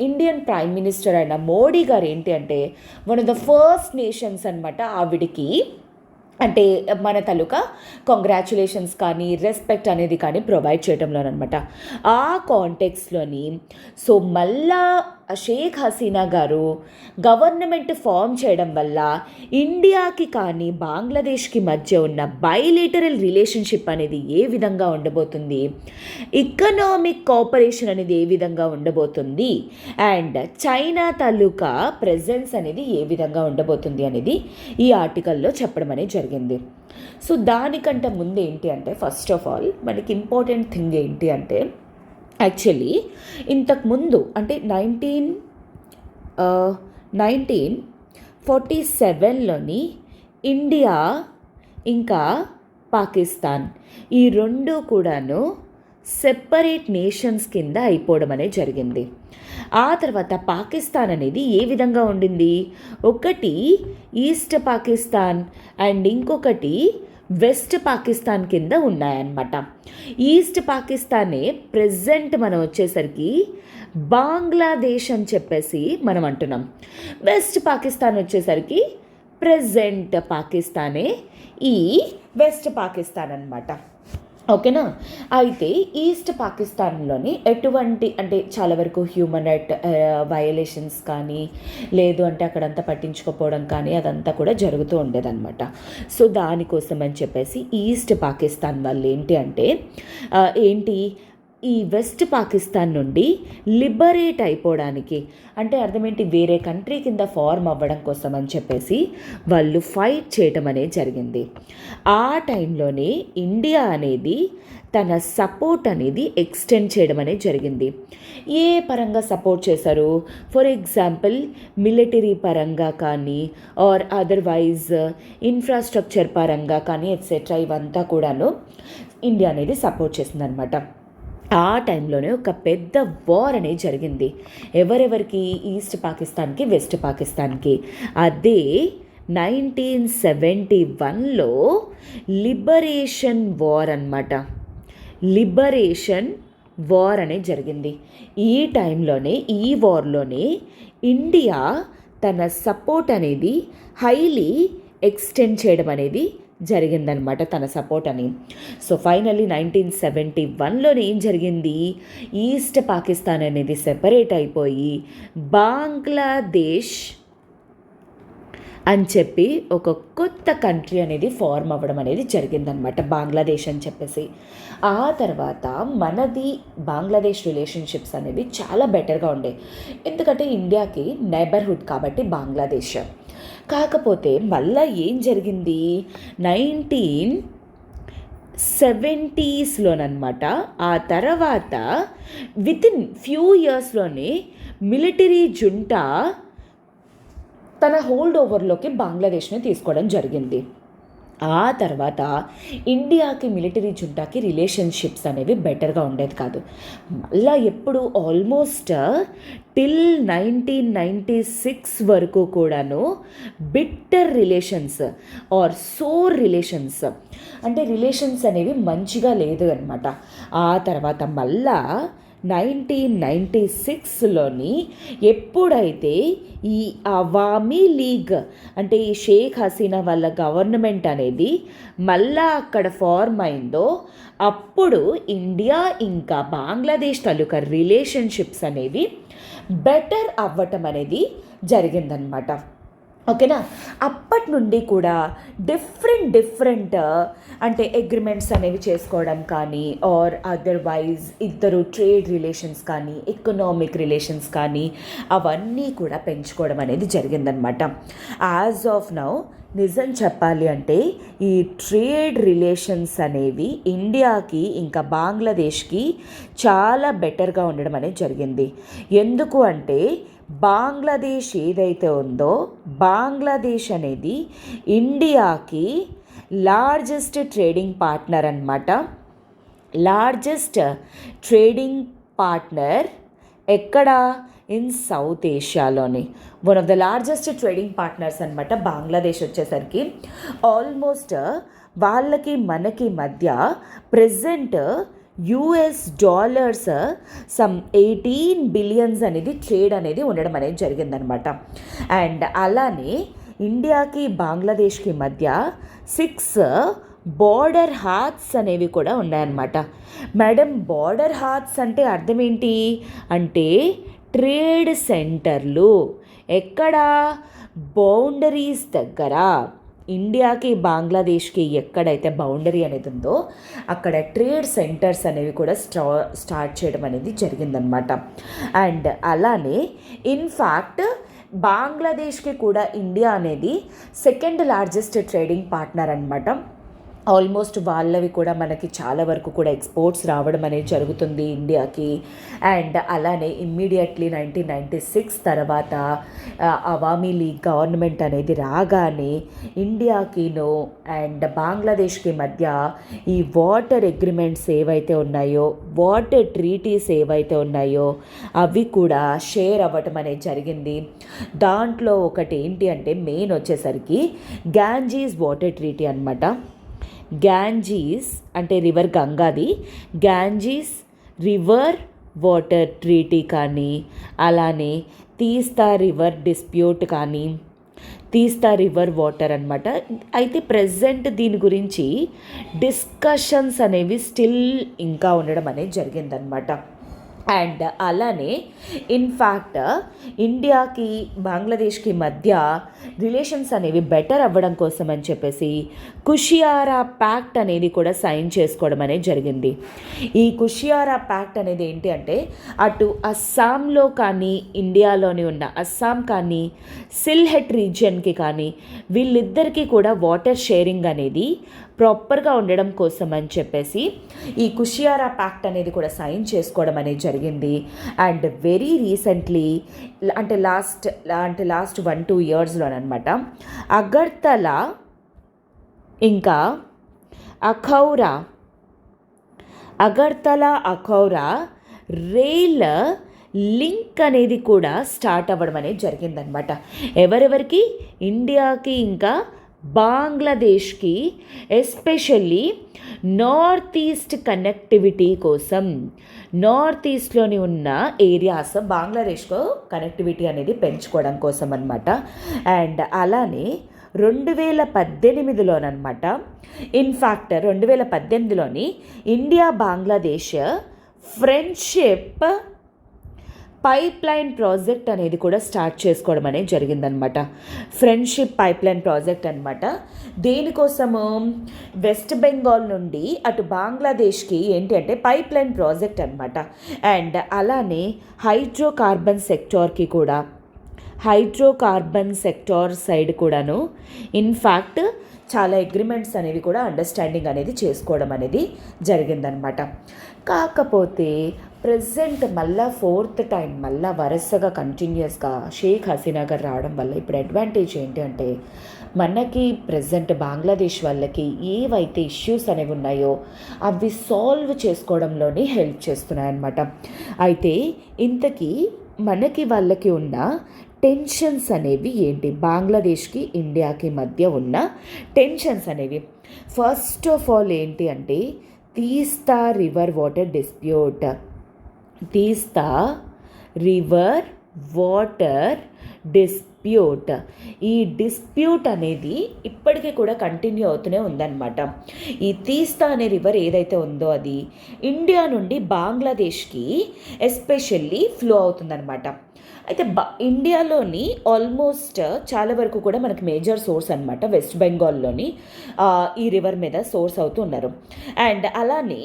Speaker 1: ఇండియన్ ప్రైమ్ మినిస్టర్ అయిన మోడీ గారు ఏంటి అంటే one of the first nations అనమాట ఆవిడికి అంటే మన తాలూకా కంగ్రాచులేషన్స్ కానీ రెస్పెక్ట్ అనేది కానీ ప్రొవైడ్ చేయడంలోనమాట. ఆ కాంటెక్స్లోని సో మళ్ళా షేక్ హసీనా గారు గవర్నమెంట్ ఫామ్ చేయడం వల్ల ఇండియాకి కానీ బంగ్లాదేశ్కి మధ్య ఉన్న బైలేటరల్ రిలేషన్షిప్ అనేది ఏ విధంగా ఉండబోతుంది, ఎకనామిక్ కోఆపరేషన్ అనేది ఏ విధంగా ఉండబోతుంది అండ్ చైనా తాలూకా ప్రెజెన్స్ అనేది ఏ విధంగా ఉండబోతుంది అనేది ఈ ఆర్టికల్లో చెప్పడం అనేది జరిగింది. సో దానికంటే ముందు ఏంటి అంటే ఫస్ట్ ఆఫ్ ఆల్ మనకి ఇంపార్టెంట్ థింగ్ ఏంటి అంటే యాక్చువల్లీ ఇంతకుముందు అంటే 1947లోని ఇండియా ఇంకా పాకిస్తాన్ ఈ రెండు కూడాను సెపరేట్ నేషన్స్ కింద అయిపోవడం అనేది జరిగింది. ఆ తర్వాత పాకిస్తాన్ అనేది ఏ విధంగా ఉండింది, ఒకటి ఈస్ట్ పాకిస్తాన్ అండ్ ఇంకొకటి వెస్ట్ పాకిస్తాన్ కింద ఉన్నాయన్నమాట. ఈస్ట్ పాకిస్తానే ప్రెజెంట్ మనం వచ్చేసరికి బంగ్లాదేశ్ అని చెప్పేసి మనం అంటున్నాం. వెస్ట్ పాకిస్తాన్ వచ్చేసరికి ప్రెజెంట్ పాకిస్తానే ఈ వెస్ట్ పాకిస్తాన్ అన్నమాట. ఓకేనా? అయితే ఈస్ట్ పాకిస్తాన్లోని ఎటువంటి అంటే చాలా వరకు హ్యూమన్ రైట్ వయలేషన్స్ కానీ లేదు అంటే అక్కడంతా పట్టించుకోపోవడం కానీ అదంతా కూడా జరుగుతూ ఉండేదన్నమాట. సో దానికోసం అని చెప్పేసి ఈస్ట్ పాకిస్తాన్ వాళ్ళు ఏంటి అంటే ఈ వెస్ట్ పాకిస్తాన్ నుండి లిబరేట్ అయిపోవడానికి, అంటే అర్థమేంటి, వేరే కంట్రీ కింద ఫార్మ్ అవ్వడం కోసం అని చెప్పేసి వాళ్ళు ఫైట్ చేయటం అనేది జరిగింది. ఆ టైంలోనే ఇండియా అనేది తన సపోర్ట్ అనేది ఎక్స్టెండ్ చేయడం అనేది జరిగింది. ఏ పరంగా సపోర్ట్ చేశారు? ఫర్ ఎగ్జాంపుల్ మిలిటరీ పరంగా కానీ, ఆర్ అదర్వైజ్ ఇన్ఫ్రాస్ట్రక్చర్ పరంగా కానీ, ఎట్సెట్రా ఇవంతా కూడాను ఇండియా అనేది సపోర్ట్ చేసిందనమాట. ఆ టైంలోనే ఒక పెద్ద వార్ అనేది జరిగింది. ఎవరెవరికి? ఈస్ట్ పాకిస్తాన్కి, వెస్ట్ పాకిస్తాన్కి. అదే 1971లో లిబరేషన్ వార్ అన్నమాట. లిబరేషన్ వార్ అనేది జరిగింది. ఈ టైంలోనే, ఈ వార్లోనే ఇండియా తన సపోర్ట్ అనేది హైలీ ఎక్స్టెండ్ చేయడం అనేది జరిగిందనమాట, తన సపోర్ట్ అని. సో ఫైనల్లీ 1971లోనే ఏం జరిగింది? ఈస్ట్ పాకిస్తాన్ అనేది సెపరేట్ అయిపోయి బంగ్లాదేశ్ అని చెప్పి ఒక కొత్త కంట్రీ అనేది ఫార్మ్ అవ్వడం అనేది జరిగిందనమాట, బంగ్లాదేశ్ అని చెప్పేసి. ఆ తర్వాత మనది బంగ్లాదేశ్ రిలేషన్షిప్స్ అనేవి చాలా బెటర్గా ఉండే, ఎందుకంటే ఇండియాకి నైబర్హుడ్ కాబట్టి బంగ్లాదేశ్. కాకపోతే మళ్ళీ ఏం జరిగింది? 1970స్లోనమాట. ఆ తర్వాత వితిన్ ఫ్యూ ఇయర్స్లోనే మిలిటరీ జుంటా తన హోల్డ్ ఓవర్లోకి బంగ్లాదేశ్ని తీసుకోవడం జరిగింది. ఆ తర్వాత ఇండియాకి మిలిటరీ జుంటాకి రిలేషన్షిప్స్ అనేవి బెటర్గా ఉండేది కాదు. మళ్ళీ ఎప్పుడు ఆల్మోస్ట్ టిల్ 1996 వరకు కూడాను bitter relations or sour relations, అంటే రిలేషన్స్ అనేవి మంచిగా లేదు అనమాట. ఆ తర్వాత మళ్ళా 1996లోని ఎప్పుడైతే ఈ అవామీ లీగ్, అంటే ఈ షేక్ హసీనా వాళ్ళ గవర్నమెంట్ అనేది మళ్ళా అక్కడ ఫార్మ్ అయిందో, అప్పుడు ఇండియా ఇంకా బంగ్లాదేశ్ తాలూకా రిలేషన్షిప్స్ అనేవి బెటర్ అవ్వటం అనేది జరిగిందనమాట. ఓకేనా? అప్పటి నుండి కూడా డిఫరెంట్ అంటే అగ్రిమెంట్స్ అనేవి చేసుకోవడం కానీ, ఆర్ అదర్వైజ్ ఇద్దరు ట్రేడ్ రిలేషన్స్ కానీ, ఎకనామిక్ రిలేషన్స్ కానీ అవన్నీ కూడా పెంచుకోవడం అనేది జరిగిందనమాట. యాజ్ ఆఫ్ నౌ నిజం చెప్పాలి అంటే ఈ ట్రేడ్ రిలేషన్స్ అనేవి ఇండియాకి ఇంకా బంగ్లాదేశ్కి చాలా బెటర్గా ఉండడం అనేది జరిగింది. ఎందుకు అంటే బంగ్లాదేశ్ ఏదైతే ఉందో, బంగ్లాదేశ్ అనేది ఇండియాకి లార్జెస్ట్ ట్రేడింగ్ పార్ట్నర్ అన్నమాట. లార్జెస్ట్ ట్రేడింగ్ పార్ట్నర్ ఎక్కడ? ఇన్ సౌత్ ఏషియాలోని one of the largest trading partners అనమాట బంగ్లాదేశ్ వచ్చేసరికి. ఆల్మోస్ట్ వాళ్ళకి మనకి మధ్య ప్రెజెంట్ $US సమ్ 18 బిలియన్స్ అనేది ట్రేడ్ అనేది ఉండడం అనేది జరిగిందనమాట. అండ్ అలానే ఇండియాకి బంగ్లాదేశ్కి మధ్య 6 బార్డర్ హాత్స్ అనేవి కూడా ఉన్నాయన్నమాట. మేడం, బార్డర్ హాత్స్ అంటే అర్థం ఏంటి అంటే ట్రేడ్ సెంటర్లు. ఎక్కడ? బౌండరీస్ దగ్గర. ఇండియాకి బంగ్లాదేశ్కి ఎక్కడైతే బౌండరీ అనేది ఉందో అక్కడ ట్రేడ్ సెంటర్స్ అనేవి కూడా స్టార్ట్ చేయడం అనేది జరిగిందనమాట. అండ్ అలానే ఇన్ఫ్యాక్ట్ బంగ్లాదేశ్కి కూడా ఇండియా అనేది సెకండ్ లార్జెస్ట్ ట్రేడింగ్ పార్ట్నర్ అనమాట. ఆల్మోస్ట్ వాళ్ళవి కూడా మనకి చాలా వరకు కూడా ఎక్స్పోర్ట్స్ రావడం అనేది జరుగుతుంది ఇండియాకి. అండ్ అలానే ఇమ్మీడియట్లీ 1996 తర్వాత అవామీ లీగ్ గవర్నమెంట్ అనేది రాగానే ఇండియాకిను అండ్ బంగ్లాదేశ్కి మధ్య ఈ వాటర్ అగ్రిమెంట్స్ ఏవైతే ఉన్నాయో, వాటర్ ట్రీటీస్ ఏవైతే ఉన్నాయో అవి కూడా షేర్ అవ్వటం అనేది జరిగింది. దాంట్లో ఒకటి ఏంటి అంటే మెయిన్ వచ్చేసరికి గ్యాంజీస్ వాటర్ ట్రీటీ అనమాట. గ్యాంజీస్ అంటే రివర్ గంగాది, గ్యాంజీస్ రివర్ వాటర్ ట్రీటీ కానీ, అలానే తీస్తా రివర్ డిస్ప్యూట్ కానీ, తీస్తా రివర్ వాటర్ అనమాట. అయితే ప్రెజెంట్ దీని గురించి డిస్కషన్స్ అనేవి స్టిల్ ఇంకా ఉండడం అనేది జరిగిందనమాట. అండ్ అలానే ఇన్ఫ్యాక్ట్ ఇండియాకి బంగ్లాదేశ్కి మధ్య రిలేషన్స్ అనేవి బెటర్ అవ్వడం కోసం అని చెప్పేసి కుషియారా ప్యాక్ట్ అనేది కూడా సైన్ చేసుకోవడం అనేది జరిగింది. ఈ కుషియారా ప్యాక్ట్ అనేది ఏంటి అంటే అటు అస్సాంలో కానీ ఇండియాలోని ఉన్న అస్సాం కానీ సిల్హెట్ రీజియన్కి కానీ వీళ్ళిద్దరికీ కూడా వాటర్ షేరింగ్ అనేది ప్రాపర్గా ఉండడం కోసం అని చెప్పేసి ఈ కుషియారా ప్యాక్ట్ అనేది కూడా సైన్ చేసుకోవడం అనేది జరిగింది. అండ్ వెరీ రీసెంట్లీ అంటే లాస్ట్ 1-2 ఇయర్స్లోనమాట అగర్తలా ఇంకా అఖౌరా రైల్ లింక్ అనేది కూడా స్టార్ట్ అవ్వడం అనేది జరిగిందనమాట. ఎవరెవరికి? ఇండియాకి ఇంకా బంగ్లాదేశ్కి, ఎస్పెషల్లీ నార్త్ ఈస్ట్ కనెక్టివిటీ కోసం నార్త్ ఈస్ట్లోని ఉన్న ఏరియాస్ బంగ్లాదేశ్కు కనెక్టివిటీ అనేది పెంచుకోవడం కోసం అనమాట. అండ్ అలానే 2018లోనమాట ఇన్ఫ్యాక్ట్ 2018లోని India Bangladesh friendship pipeline project అనేది కూడా స్టార్ట్ చేసుకోవడం అనేది జరిగిందనమాట. ఫ్రెండ్షిప్ పైప్లైన్ ప్రాజెక్ట్ అనమాట. దేనికోసము? వెస్ట్ బెంగాల్ నుండి అటు బంగ్లాదేశ్కి ఏంటి అంటే పైప్లైన్ ప్రాజెక్ట్ అనమాట. అండ్ అలానే హైడ్రోకార్బన్ సెక్టార్ సైడ్ కూడాను ఇన్ఫ్యాక్ట్ చాలా అగ్రిమెంట్స్ అనేవి కూడా అండర్స్టాండింగ్ అనేది చేసుకోవడం అనేది జరిగిందనమాట. కాకపోతే ప్రజెంట్ మళ్ళా 4th టైం మళ్ళా వరుసగా కంటిన్యూస్గా షేక్ హసీనా గారు రావడం వల్ల ఇప్పుడు అడ్వాంటేజ్ ఏంటి అంటే మనకి ప్రజెంట్ బంగ్లాదేశ్ వాళ్ళకి ఏవైతే ఇష్యూస్ అనేవి ఉన్నాయో అవి సాల్వ్ చేసుకోవడంలోనే హెల్ప్ చేస్తున్నాయన్నమాట. అయితే ఇంతకీ మనకి వాళ్ళకి ఉన్న టెన్షన్స్ అనేవి ఏంటి? బంగ్లాదేశ్కి ఇండియాకి మధ్య ఉన్న టెన్షన్స్ అనేవి ఫస్ట్ ఆఫ్ ఆల్ ఏంటి అంటే తీస్తా రివర్ వాటర్ డిస్ప్యూట్. ఈ డిస్ప్యూట్ అనేది ఇప్పటికీ కూడా కంటిన్యూ అవుతూనే ఉందన్నమాట. ఈ తీస్తా అనే రివర్ ఏదైతే ఉందో అది ఇండియా నుండి బంగ్లాదేశ్కి ఎస్పెషల్లీ ఫ్లో అవుతుందన్నమాట. అయితే ఇండియాలోని ఆల్మోస్ట్ చాలా వరకు కూడా మనకి మేజర్ సోర్స్ అనమాట వెస్ట్ బెంగాల్లోని ఈ రివర్ మీద సోర్స్ అవుతూ ఉన్నారు. అండ్ అలానే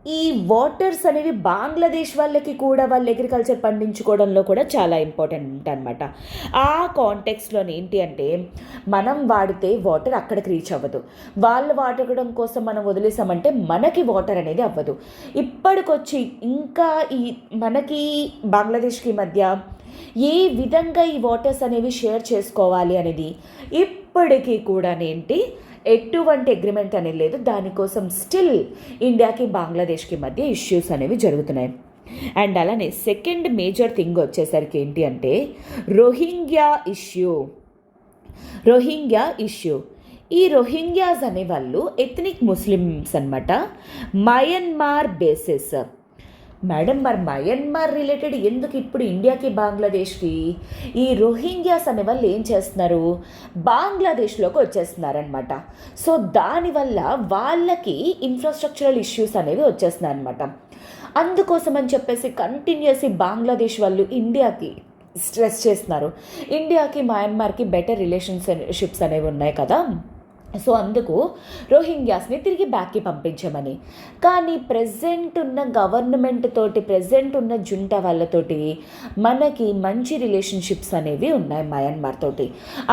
Speaker 1: ఈ వాటర్స్ అనేవి బంగ్లాదేశ్ వాళ్ళకి కూడా వాళ్ళు అగ్రికల్చర్ పండించుకోవడంలో కూడా చాలా ఇంపార్టెంట్ అనమాట. ఆ కాంటెక్స్లోని ఏంటి అంటే మనం వాడితే వాటర్ అక్కడికి రీచ్ అవ్వదు. వాళ్ళు వాడడం కోసం మనం వదిలేసామంటే మనకి వాటర్ అనేది అవ్వదు. ఇప్పటికొచ్చి ఇంకా ఈ మనకి బంగ్లాదేశ్కి మధ్య ఏ విధంగా ఈ వాటర్స్ అనేవి షేర్ చేసుకోవాలి అనేది ఇప్పటికీ కూడా ఏంటి ఎటువంటి అగ్రిమెంట్ అనేది లేదు. దానికోసం స్టిల్ ఇండియాకి బంగ్లాదేశ్కి మధ్య ఇష్యూస్ అనేవి జరుగుతున్నాయి. అండ్ అలానే సెకండ్ మేజర్ థింగ్ వచ్చేసరికి ఏంటి అంటే రోహింగ్యా ఇష్యూ. ఈ రోహింగ్యాస్ అనేవాళ్ళు ఎథ్నిక్ ముస్లిమ్స్ అనమాట. Myanmar basis. మేడం మరి మయన్మార్ రిలేటెడ్ ఎందుకు ఇప్పుడు ఇండియాకి బంగ్లాదేశ్కి? ఈ రోహింగ్యాస్ అనే వాళ్ళు ఏం చేస్తున్నారు? బంగ్లాదేశ్లోకి వచ్చేస్తున్నారనమాట. సో దానివల్ల వాళ్ళకి ఇన్ఫ్రాస్ట్రక్చరల్ ఇష్యూస్ అనేవి వచ్చేస్తున్నాయి అనమాట. అందుకోసం అని చెప్పేసి కంటిన్యూస్లీ బంగ్లాదేశ్ వాళ్ళు ఇండియాకి స్ట్రెస్ చేస్తున్నారు. ఇండియాకి మయన్మార్కి బెటర్ రిలేషన్షిప్స్ అనేవి ఉన్నాయి కదా, సో అందుకు రోహింగ్యాస్ని తిరిగి బ్యాక్కి పంపించమని. కానీ ప్రజెంట్ ఉన్న గవర్నమెంట్ తోటి ప్రజెంట్ ఉన్న జుంటా వాళ్ళతోటి మనకి మంచి రిలేషన్షిప్స్ అనేవి ఉన్నాయి మయన్మార్ తోటి.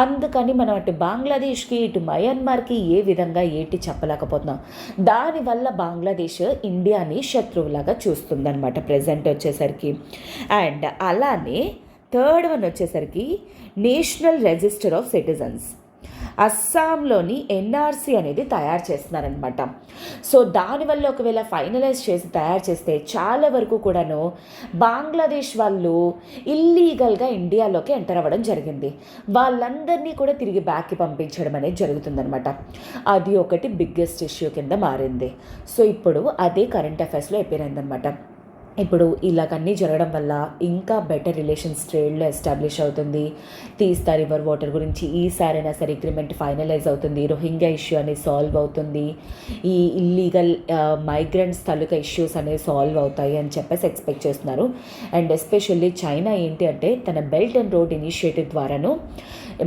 Speaker 1: అందుకని మనం అటు బంగ్లాదేశ్కి ఇటు మయన్మార్కి ఏ విధంగా ఏంటి చెప్పలేకపోతున్నాం. దానివల్ల బంగ్లాదేశ్ ఇండియాని శత్రువులాగా చూస్తుందన్నమాట ప్రజెంట్ వచ్చేసరికి. అండ్ అలానే థర్డ్ వన్ వచ్చేసరికి నేషనల్ రిజిస్టర్ ఆఫ్ సిటిజన్స్. అస్సాంలోని ఎన్ఆర్సీ అనేది తయారు చేస్తున్నారనమాట. సో దానివల్ల ఒకవేళ ఫైనలైజ్ చేసి తయారు చేస్తే చాలా వరకు కూడాను బంగ్లాదేశ్ వాళ్ళు ఇల్లీగల్గా ఇండియాలోకి ఎంటర్ అవ్వడం జరిగింది. వాళ్ళందరినీ కూడా తిరిగి బ్యాక్కి పంపించడం అనేది జరుగుతుందనమాట. అది ఒకటి బిగ్గెస్ట్ ఇష్యూ కింద మారింది. సో ఇప్పుడు అదే కరెంట్ అఫైర్స్లో అయిపోయిందనమాట. ఇప్పుడు ఇలాగన్నీ జరగడం వల్ల ఇంకా బెటర్ రిలేషన్స్ ట్రేడ్లో ఎస్టాబ్లిష్ అవుతుంది. తీస్తా రివర్ వాటర్ గురించి ఈసారైనా సరే అగ్రిమెంట్ ఫైనలైజ్ అవుతుంది. రోహింగ్యా ఇష్యూ అనేది సాల్వ్ అవుతుంది. ఈ ఇల్లీగల్ మైగ్రెంట్స్ తాలూకా ఇష్యూస్ అనేవి సాల్వ్ అవుతాయి అని చెప్పేసి ఎక్స్పెక్ట్ చేస్తున్నారు. అండ్ ఎస్పెషల్లీ చైనా ఏంటి అంటే తన బెల్ట్ అండ్ రోడ్ ఇనిషియేటివ్ ద్వారాను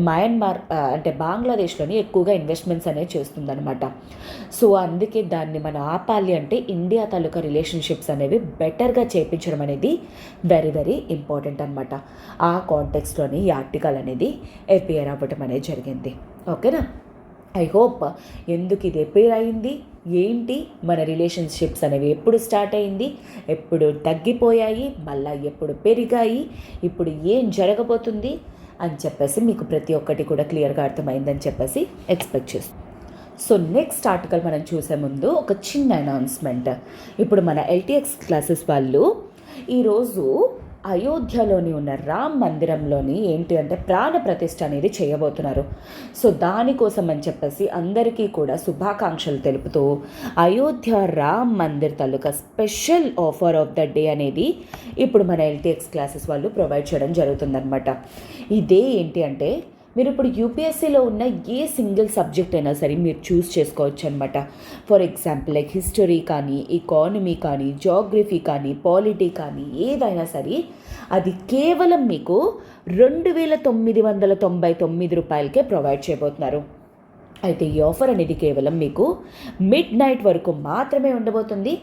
Speaker 1: మయన్మార్ అంటే బంగ్లాదేశ్లోని ఎక్కువగా ఇన్వెస్ట్మెంట్స్ అనేవి చేస్తుందన్నమాట. సో అందుకే దాన్ని మనం ఆపాలి అంటే ఇండియా తాలూకా రిలేషన్షిప్స్ అనేవి బెటర్గా చేయించడం అనేది వెరీ వెరీ ఇంపార్టెంట్ అనమాట. ఆ కాంటెక్స్లోని ఈ ఆర్టికల్ అనేది అపియర్ అవ్వటం అనేది జరిగింది. ఓకేనా? ఐ హోప్ ఎందుకు ఇది అపియర్ అయింది, ఏంటి, మన రిలేషన్షిప్స్ అనేవి ఎప్పుడు స్టార్ట్ అయింది, ఎప్పుడు తగ్గిపోయాయి, మళ్ళీ ఎప్పుడు పెరిగాయి, ఇప్పుడు ఏం జరగబోతుంది అని చెప్పేసి మీకు ప్రతి ఒక్కటి కూడా క్లియర్గా అర్థమైందని చెప్పేసి ఎక్స్పెక్ట్ చేస్తాం. సో నెక్స్ట్ ఆర్టికల్ మనం చూసే ముందు ఒక చిన్న అనౌన్స్మెంట్. ఇప్పుడు మన ఎల్టీఎక్స్ క్లాసెస్ వాళ్ళు ఈరోజు అయోధ్యలోని ఉన్న రామ్ మందిరంలోని ఏంటి అంటే ప్రాణ ప్రతిష్ఠ అనేది చేయబోతున్నారు. సో దానికోసం అని చెప్పేసి అందరికీ కూడా శుభాకాంక్షలు తెలుపుతూ అయోధ్య రామ్ మందిర్ తాలూకా special offer of the day అనేది ఇప్పుడు మన ఎల్టీఎక్స్ క్లాసెస్ వాళ్ళు ప్రొవైడ్ చేయడం జరుగుతుందన్నమాట. ఇదే ఏంటి అంటే మీరు ఇప్పుడు యూపీఎస్సీలో ఉన్న ఏ సింగిల్ సబ్జెక్ట్ అయినా సరే మీరు చూస్ చేసుకోవచ్చు అనమాట. ఫర్ ఎగ్జాంపుల్ లైక్ హిస్టరీ కానీ, ఎకానమీ కానీ, జాగ్రఫీ కానీ, పాలిటీ కానీ ఏదైనా సరే అది కేవలం మీకు 2,999 రూపాయలకే ప్రొవైడ్ చేయబోతున్నారు. అయితే ఈ ఆఫర్ అనేది కేవలం మీకు మిడ్ నైట్ వరకు మాత్రమే ఉండబోతుంది.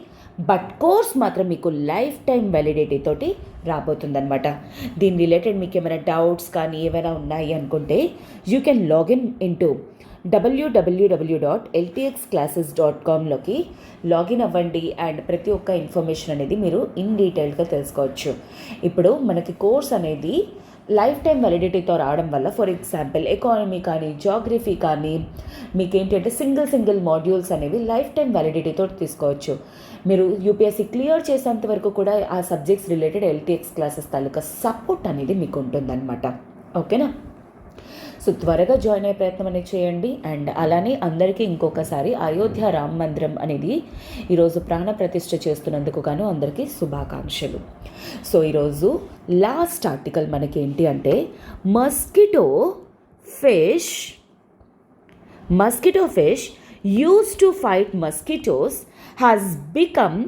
Speaker 1: బట్ కోర్స్ మాత్రం మీకు లైఫ్ టైం వ్యాలిడిటీ తోటి రాబోతుందన్నమాట. దీని రిలేటెడ్ మీకు ఏమైనా డౌట్స్ కానీ ఏమైనా ఉన్నాయి అనుకుంటే యూ కెన్ లాగిన్ ఇంటూ www.ltxclasses.comలోకి లాగిన్ అవ్వండి అండ్ ప్రతి ఒక్క ఇన్ఫర్మేషన్ అనేది మీరు ఇన్ డీటెయిల్గా తెలుసుకోవచ్చు. ఇప్పుడు మనకి కోర్స్ అనేది లైఫ్ టైం వ్యాలిడిటీతో రావడం వల్ల ఫర్ ఎగ్జాంపుల్ ఎకానమీ కానీ, జాగ్రఫీ కానీ మీకు ఏంటంటే సింగిల్ మాడ్యూల్స్ అనేవి లైఫ్ టైం వ్యాలిడిటీతో తీసుకోవచ్చు. మీరు యూపీఎస్సీ క్లియర్ చేసేంత వరకు కూడా ఆ సబ్జెక్ట్స్ రిలేటెడ్ ఎల్టీఎక్స్ క్లాసెస్ తాలూకా సపోర్ట్ అనేది మీకు ఉంటుందన్నమాట. ఓకేనా? సో త్వరగా జాయిన్ అయ్యే ప్రయత్నం అనేది చేయండి. అండ్ అలానే అందరికీ ఇంకొకసారి అయోధ్య రామ మందిరం అనేది ఈరోజు ప్రాణ ప్రతిష్ఠ చేస్తున్నందుకు గాను అందరికీ శుభాకాంక్షలు. సో ఈరోజు లాస్ట్ ఆర్టికల్ మనకి ఏంటి అంటే mosquito fish used to fight mosquitoes has become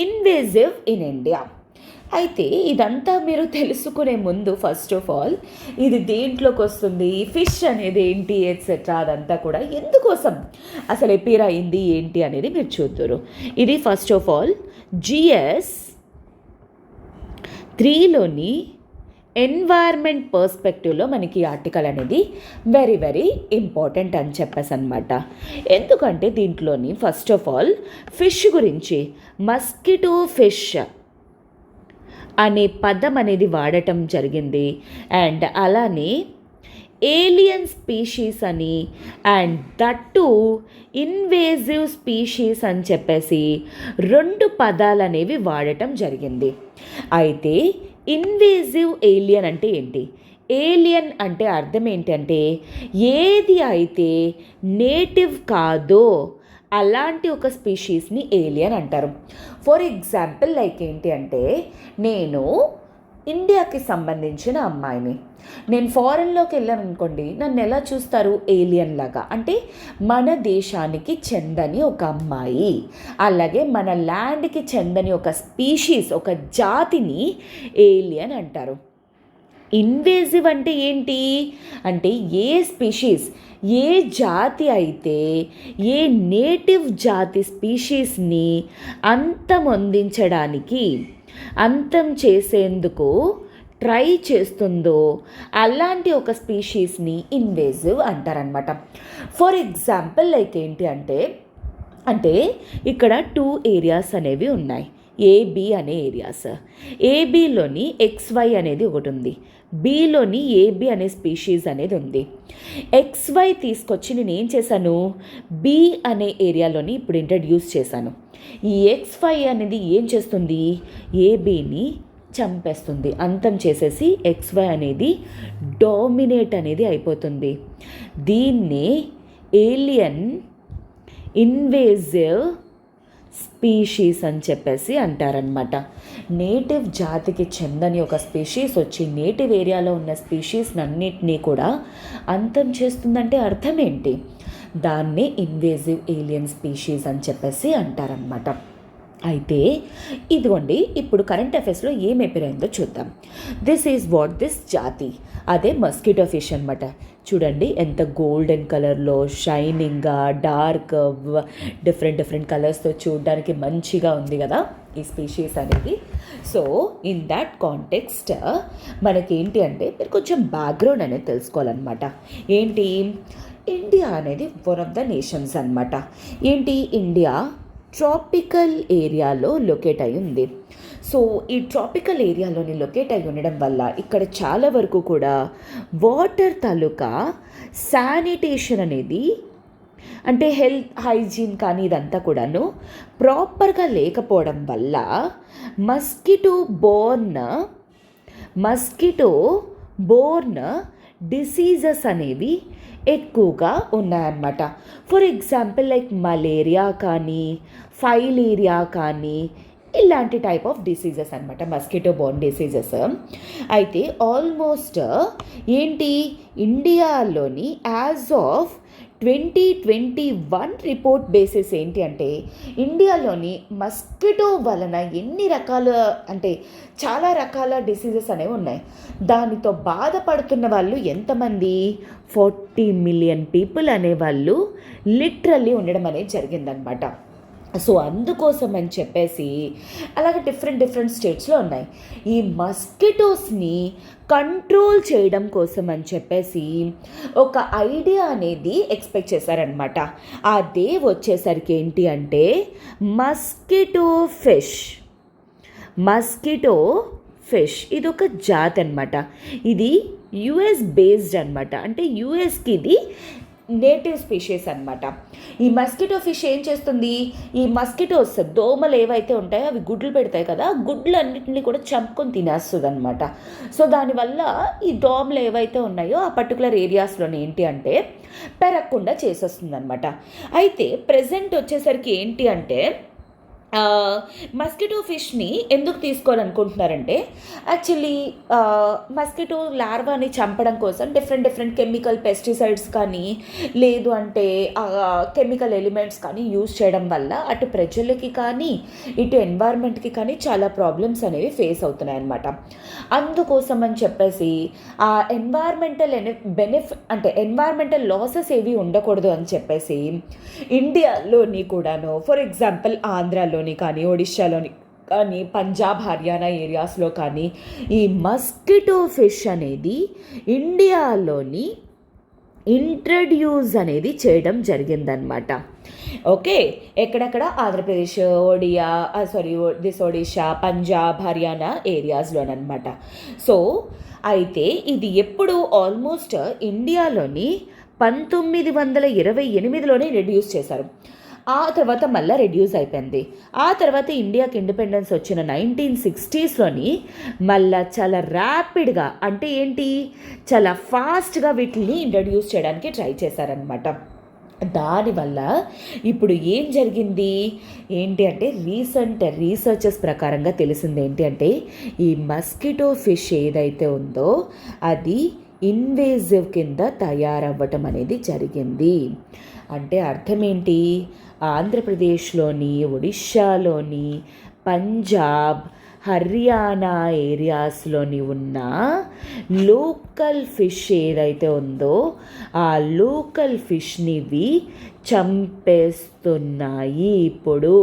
Speaker 1: invasive in India. అయితే ఇదంతా మీరు తెలుసుకునే ముందు ఫస్ట్ ఆఫ్ ఆల్ ఇది దేంట్లోకి వస్తుంది, ఫిష్ అనేది ఏంటి ఎట్సెట్రా అదంతా కూడా ఎందుకోసం అసలు ఎపియర్ అయింది ఏంటి అనేది మీరు చూద్దురు. ఇది ఫస్ట్ ఆఫ్ ఆల్ GS 3లోని ఎన్వైర్మెంట్ పర్స్పెక్టివ్లో మనకి ఈ ఆర్టికల్ అనేది వెరీ వెరీ ఇంపార్టెంట్ అని చెప్పేసి అనమాట. ఎందుకంటే దీంట్లోని ఫస్ట్ ఆఫ్ ఆల్ ఫిష్ గురించి మస్కిటో ఫిష్ అనే పదం అనేది వాడటం జరిగింది. అండ్ అలానే ఏలియన్ స్పీషీస్ అని అండ్ దట్టు ఇన్వేజివ్ స్పీషీస్ అని చెప్పేసి 2 పదాలు అనేవి వాడటం జరిగింది. అయితే ఇన్వేజివ్ ఏలియన్ అంటే ఏంటి? ఏలియన్ అంటే అర్థం ఏంటంటే ఏది అయితే నేటివ్ కాదో అలాంటి ఒక స్పీషీస్ని ఏలియన్ అంటారు. ఫర్ ఎగ్జాంపుల్ లైక్ ఏంటి అంటే నేను ఇండియాకి సంబంధించిన అమ్మాయిని, నేను ఫారెన్లోకి వెళ్ళాను అనుకోండి, నన్ను ఎలా చూస్తారు? ఏలియన్ లాగా. అంటే మన దేశానికి చెందని ఒక అమ్మాయి, అలాగే మన ల్యాండ్కి చెందని ఒక స్పీషీస్, ఒక జాతిని ఏలియన్ అంటారు. ఇన్వేజివ్ అంటే ఏంటి అంటే ఏ స్పీషీస్, ఏ జాతి అయితే ఏ నేటివ్ జాతి స్పీషీస్ని అంతం చేసేందుకు ట్రై చేస్తుందో అలాంటి ఒక స్పీషీస్ని ఇన్వేజివ్ అంటారనమాట. ఫర్ ఎగ్జాంపుల్ లైక్ ఏంటి అంటే ఇక్కడ 2 ఏరియాస్ అనేవి ఉన్నాయి, ఏబి అనే ఏరియాస్. ఏబిలోని XY అనేది ఒకటి ఉంది, బిలోని ఏబి అనే స్పీషీస్ అనేది ఉంది. XY తీసుకొచ్చి నేను ఏం చేశాను, బి అనే ఏరియాలోని ఇప్పుడు ఇంట్రడ్యూస్ చేశాను. ఈ XY అనేది ఏం చేస్తుంది, ఏబిని చంపేస్తుంది, అంతం చేసేసి XY అనేది డామినేట్ అనేది అయిపోతుంది. దీన్నే ఏలియన్ ఇన్వేజివ్ స్పీషీస్ అని చెప్పేసి అంటారనమాట. నేటివ్ జాతికి చెందని ఒక స్పీషీస్ వచ్చి నేటివ్ ఏరియాలో ఉన్న స్పీషీస్ అన్నిటినీ కూడా అంతం చేస్తుందంటే అర్థం ఏంటి? దాన్ని ఇన్వేజివ్ ఏలియన్ స్పీషీస్ అని చెప్పేసి అంటారనమాట. అయితే ఇదిగోండి, ఇప్పుడు కరెంట్ అఫైర్స్లో ఏం అపీర్ అయిందో చూద్దాం. దిస్ ఈజ్ వాట్ దిస్ జాతి, అదే మస్కిటో ఫిష్ అనమాట. చూడండి ఎంత గోల్డెన్ కలర్లో షైనింగ్గా డార్క్ డిఫరెంట్ కలర్స్తో చూడడానికి మంచిగా ఉంది కదా ఈ స్పీషీస్ అనేది. సో ఇన్ దాట్ కాంటెక్స్ట్ మనకేంటి అంటే మీరు కొంచెం బ్యాక్గ్రౌండ్ అనేది తెలుసుకోవాలన్నమాట. ఏంటి, ఇండియా అనేది వన్ ఆఫ్ ద నేషన్స్ అనమాట. ఏంటి, ఇండియా ట్రాపికల్ ఏరియాలో లొకేట్ అయి ఉంది. సో ఈ ట్రాపికల్ ఏరియాలోని లొకేట్ అయి ఉండడం వల్ల ఇక్కడ చాలా వరకు కూడా వాటర్ తాలూకా శానిటేషన్ అనేది, అంటే హెల్త్ హైజీన్ కానీ ఇదంతా కూడాను ప్రాపర్గా లేకపోవడం వల్ల మస్కిటో బోర్న్ డిసీజెస్ అనేవి ఎక్కువగా ఉన్నాయన్నమాట. ఫర్ ఎగ్జాంపుల్ లైక్ మలేరియా కానీ ఫైలేరియా కానీ ఇలాంటి టైప్ ఆఫ్ డిసీజెస్ అనమాట, మస్కిటో బోర్న్ డిసీజెస్. అయితే ఆల్మోస్ట్ ఏంటి, ఇండియాలోని యాజ్ ఆఫ్ 2021 రిపోర్ట్ బేసిస్ ఏంటి అంటే ఇండియాలోని మస్కిటో వలన ఎన్ని రకాల, అంటే చాలా రకాల డిసీజెస్ అనేవి ఉన్నాయి. దానితో బాధపడుతున్న వాళ్ళు ఎంతమంది, 40 మిలియన్ పీపుల్ అనేవాళ్ళు లిటరల్లీ ఉండడం అనేది జరిగిందనమాట. సో అందుకోసం అని చెప్పేసి అలాగే డిఫరెంట్ స్టేట్స్లో ఉన్నాయి. ఈ మస్కిటోస్ని కంట్రోల్ చేయడం కోసం అని చెప్పేసి ఒక ఐడియా అనేది ఎక్స్పెక్ట్ చేశారనమాట. అదే వచ్చేసరికి ఏంటి అంటే మస్కిటో ఫిష్ ఇది ఒక జాతి అనమాట. ఇది యుఎస్ బేస్డ్ అనమాట, అంటే యుఎస్కి ఇది నేటివ్ స్పీషీస్ అనమాట. ఈ మస్కిటో ఫిష్ ఏం చేస్తుంది, ఈ మస్కిటోస్ దోమలు ఏవైతే ఉంటాయో అవి గుడ్లు పెడతాయి కదా, గుడ్లు అన్నింటినీ కూడా చంపుకొని తినేస్తుంది అనమాట. సో దానివల్ల ఈ దోమలు ఏవైతే ఉన్నాయో ఆ పర్టికులర్ ఏరియాస్లోనే ఏంటి అంటే పెరగకుండా చేసేస్తుంది అనమాట. అయితే ప్రజెంట్ వచ్చేసరికి ఏంటి అంటే మస్కిటో ఫిష్ని ఎందుకు తీసుకోవాలనుకుంటున్నారంటే యాక్చువల్లీ మస్కిటో లార్వాని చంపడం కోసం డిఫరెంట్ కెమికల్ పెస్టిసైడ్స్ కానీ లేదు అంటే కెమికల్ ఎలిమెంట్స్ కానీ యూజ్ చేయడం వల్ల అటు ప్రజలకి కానీ ఇటు ఎన్వైర్న్మెంట్కి కానీ చాలా ప్రాబ్లమ్స్ అనేవి ఫేస్ అవుతున్నాయి అన్నమాట. అందుకోసం అని చెప్పేసి ఆ ఎన్వైర్మెంటల్ లాసెస్ ఏవి ఉండకూడదు అని చెప్పేసి ఇండియాలోని కూడాను ఫర్ ఎగ్జాంపుల్ ఆంధ్రాలో కానీ ఒడిశాలోని కానీ పంజాబ్ హర్యానా ఏరియాస్లో కానీ ఈ మస్కిటో ఫిష్ అనేది ఇండియాలోని ఇంట్రడ్యూస్ అనేది చేయడం జరిగిందనమాట. ఓకే, ఎక్కడెక్కడ ఆంధ్రప్రదేశ్ ఒడిశా పంజాబ్ హర్యానా ఏరియాస్లోనమాట. సో అయితే ఇది ఎప్పుడు ఆల్మోస్ట్ ఇండియాలోని 1928లోనే రెడ్యూస్ చేశారు. ఆ తర్వాత మళ్ళీ రెడ్యూస్ అయిపోయింది. ఆ తర్వాత ఇండియాకి ఇండిపెండెన్స్ వచ్చిన 1960స్లోని మళ్ళీ చాలా ర్యాపిడ్గా, అంటే ఏంటి చాలా ఫాస్ట్గా వీటిని ఇంట్రడ్యూస్ చేయడానికి ట్రై చేశారనమాట. దానివల్ల ఇప్పుడు ఏం జరిగింది ఏంటి అంటే రీసెర్చెస్ ప్రకారంగా తెలిసింది ఏంటి అంటే ఈ మస్కిటో ఫిష్ ఏదైతే ఉందో అది ఇన్వేజివ్ కింద తయారవ్వటం అనేది జరిగింది. అంటే అర్థం ఏంటి, ఆంధ్రప్రదేశ్లోని ఒడిశాలోని పంజాబ్ హర్యానా ఏరియాస్లోని ఉన్న లోకల్ ఫిష్ ఏదైతే ఉందో ఆ లోకల్ ఫిష్ని ఇవి చంపేస్తున్నాయి ఇప్పుడు.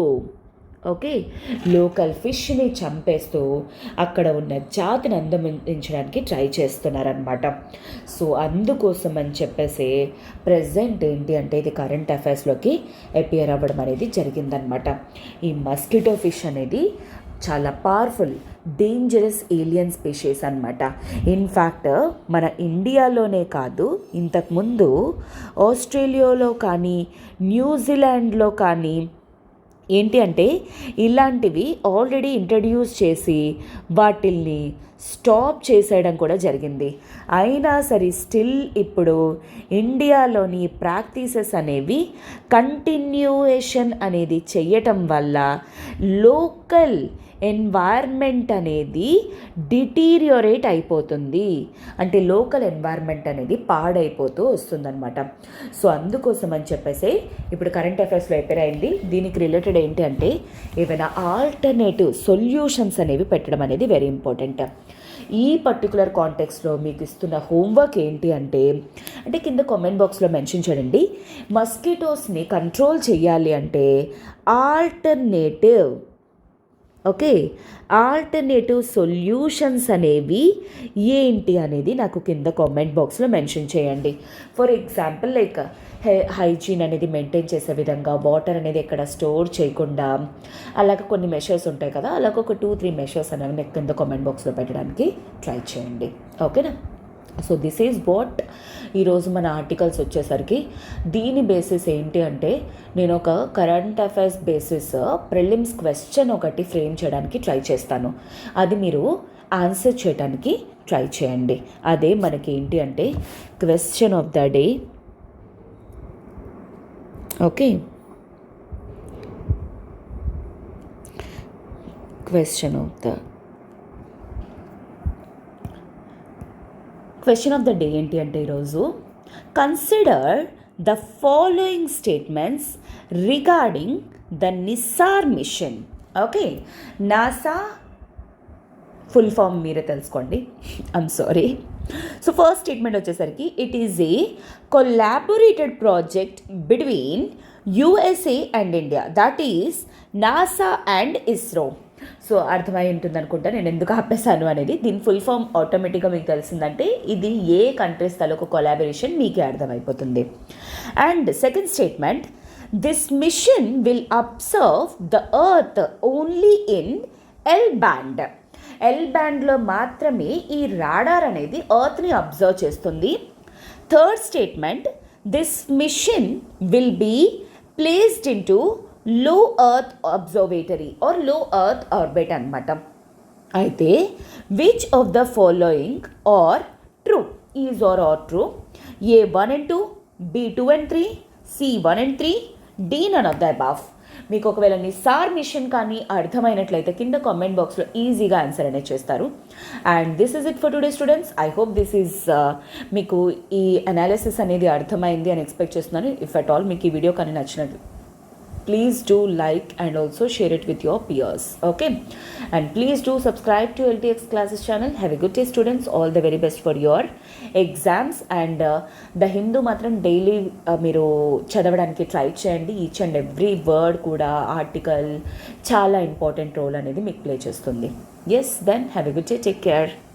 Speaker 1: ఓకే, లోకల్ ఫిష్ని చంపేస్తూ అక్కడ ఉన్న జాతిని అందించడానికి ట్రై చేస్తున్నారనమాట. సో అందుకోసం అని చెప్పేసి ప్రజెంట్ ఏంటి అంటే ఇది కరెంట్ అఫైర్స్లోకి అపియర్ అవ్వడం అనేది జరిగిందనమాట. ఈ మస్కిటో ఫిష్ అనేది చాలా పవర్ఫుల్ డేంజరస్ ఏలియన్ స్పీషీస్ అనమాట. ఇన్ఫ్యాక్ట్ మన ఇండియాలోనే కాదు, ఇంతకుముందు ఆస్ట్రేలియాలో కానీ న్యూజిలాండ్లో కానీ ఏంటి అంటే ఇలాంటివి ఆల్రెడీ ఇంట్రడ్యూస్ చేసి వాటిల్ని స్టాప్ చేసేయడం కూడా జరిగింది. అయినా సరే స్టిల్ ఇప్పుడు ఇండియాలోని ప్రాక్టీసెస్ అనేవి కంటిన్యూయేషన్ అనేది చెయ్యటం వల్ల లోకల్ ఎన్వైర్మెంట్ అనేది డిటీరియోరేట్ అయిపోతుంది. అంటే లోకల్ ఎన్వైర్మెంట్ అనేది పాడైపోతూ వస్తుందన్నమాట. సో అందుకోసం అని చెప్పేసి ఇప్పుడు కరెంట్ అఫైర్స్లో ఎపేర్ అయింది. దీనికి రిలేటెడ్ ఏంటి అంటే ఏమైనా ఆల్టర్నేటివ్ సొల్యూషన్స్ అనేవి పెట్టడం అనేది వెరీ ఇంపార్టెంట్. ఈ పర్టికులర్ కాంటెక్స్లో మీకు ఇస్తున్న హోంవర్క్ ఏంటి అంటే కింద కామెంట్ బాక్స్లో మెన్షన్ చేయండి. మస్కిటోస్ని కంట్రోల్ చేయాలి అంటే ఆల్టర్నేటివ్ సొల్యూషన్స్ అనేవి ఏంటి అనేది నాకు కింద కామెంట్ బాక్స్లో మెన్షన్ చేయండి. ఫర్ ఎగ్జాంపుల్ లైక్ హైజీన్ అనేది మెయింటైన్ చేసే విధంగా, వాటర్ అనేది ఎక్కడ స్టోర్ చేయకుండా, అలాగ కొన్ని మెషర్స్ ఉంటాయి కదా, అలాగ ఒక 2-3 మెషర్స్ అనేవి కింద కామెంట్ బాక్స్లో పెట్టడానికి ట్రై చేయండి. ఓకేనా? సో దిస్ ఈజ్ వాట్ ఈరోజు మన ఆర్టికల్స్ వచ్చేసరికి. దీని బేసిస్ ఏంటి అంటే నేను ఒక current affairs basis prelims question ఒకటి ఫ్రేమ్ చేయడానికి ట్రై చేస్తాను. అది మీరు ఆన్సర్ చేయడానికి ట్రై చేయండి. అదే మనకి ఏంటి అంటే question of the day. Okay, question of the day ఏంటి అంటే ఈరోజు consider the following statements regarding the NISAR mission. Okay, NASA full form మీరే తెలుసుకోండి, I'm sorry. So first statement వచ్చేసరికి it is a collaborated project between USA and India, that is NASA and ISRO. So అర్థమై ఉంటుంది అనుకుంటా నేను ఎందుకు ఆపేశాను అనేది. దీని ఫుల్ ఫామ్ ఆటోమేటిక్గా మీకు తెలిసిందంటే ఇది ఏ కంట్రీస్ తాలూకు కొలాబరేషన్ మీకే అర్థమైపోతుంది. And second statement, this mission will observe the earth only in L band. L బ్యాండ్లో మాత్రమే ఈ రాడార్ అనేది ఎర్త్ని అబ్జర్వ్ చేస్తుంది. Third statement, this mission will be placed in to low earth observatory or low earth orbit అనమాట. అయితే which of the following are true, is are true? A1 and 2, B2 and 3, C1 and 3, D none of the above. మీకు ఒకవేళ Nisar machine కానీ అర్థమైనట్లయితే కింద comment బాక్స్లో ఈజీగా answer అనేది చేస్తారు. And this is it for today students. I hope this is మీకు ఈ అనాలిసిస్ అనేది అర్థమైంది అని ఎక్స్పెక్ట్ చేస్తున్నాను. ఇఫ్ అట్ ఆల్ మీకు ఈ వీడియో కానీ నచ్చినట్లు please do like and also share it with your peers. Okay, and please do subscribe to LTX classes channel. Have a good day students, all the very best for your exams. And the Hindu matram daily మీరు చదవడానికి try చేయండి. Each and every word కూడా article చాలా important role అనేది మీకు play చేస్తుంది. Yes, then have a good day, take care.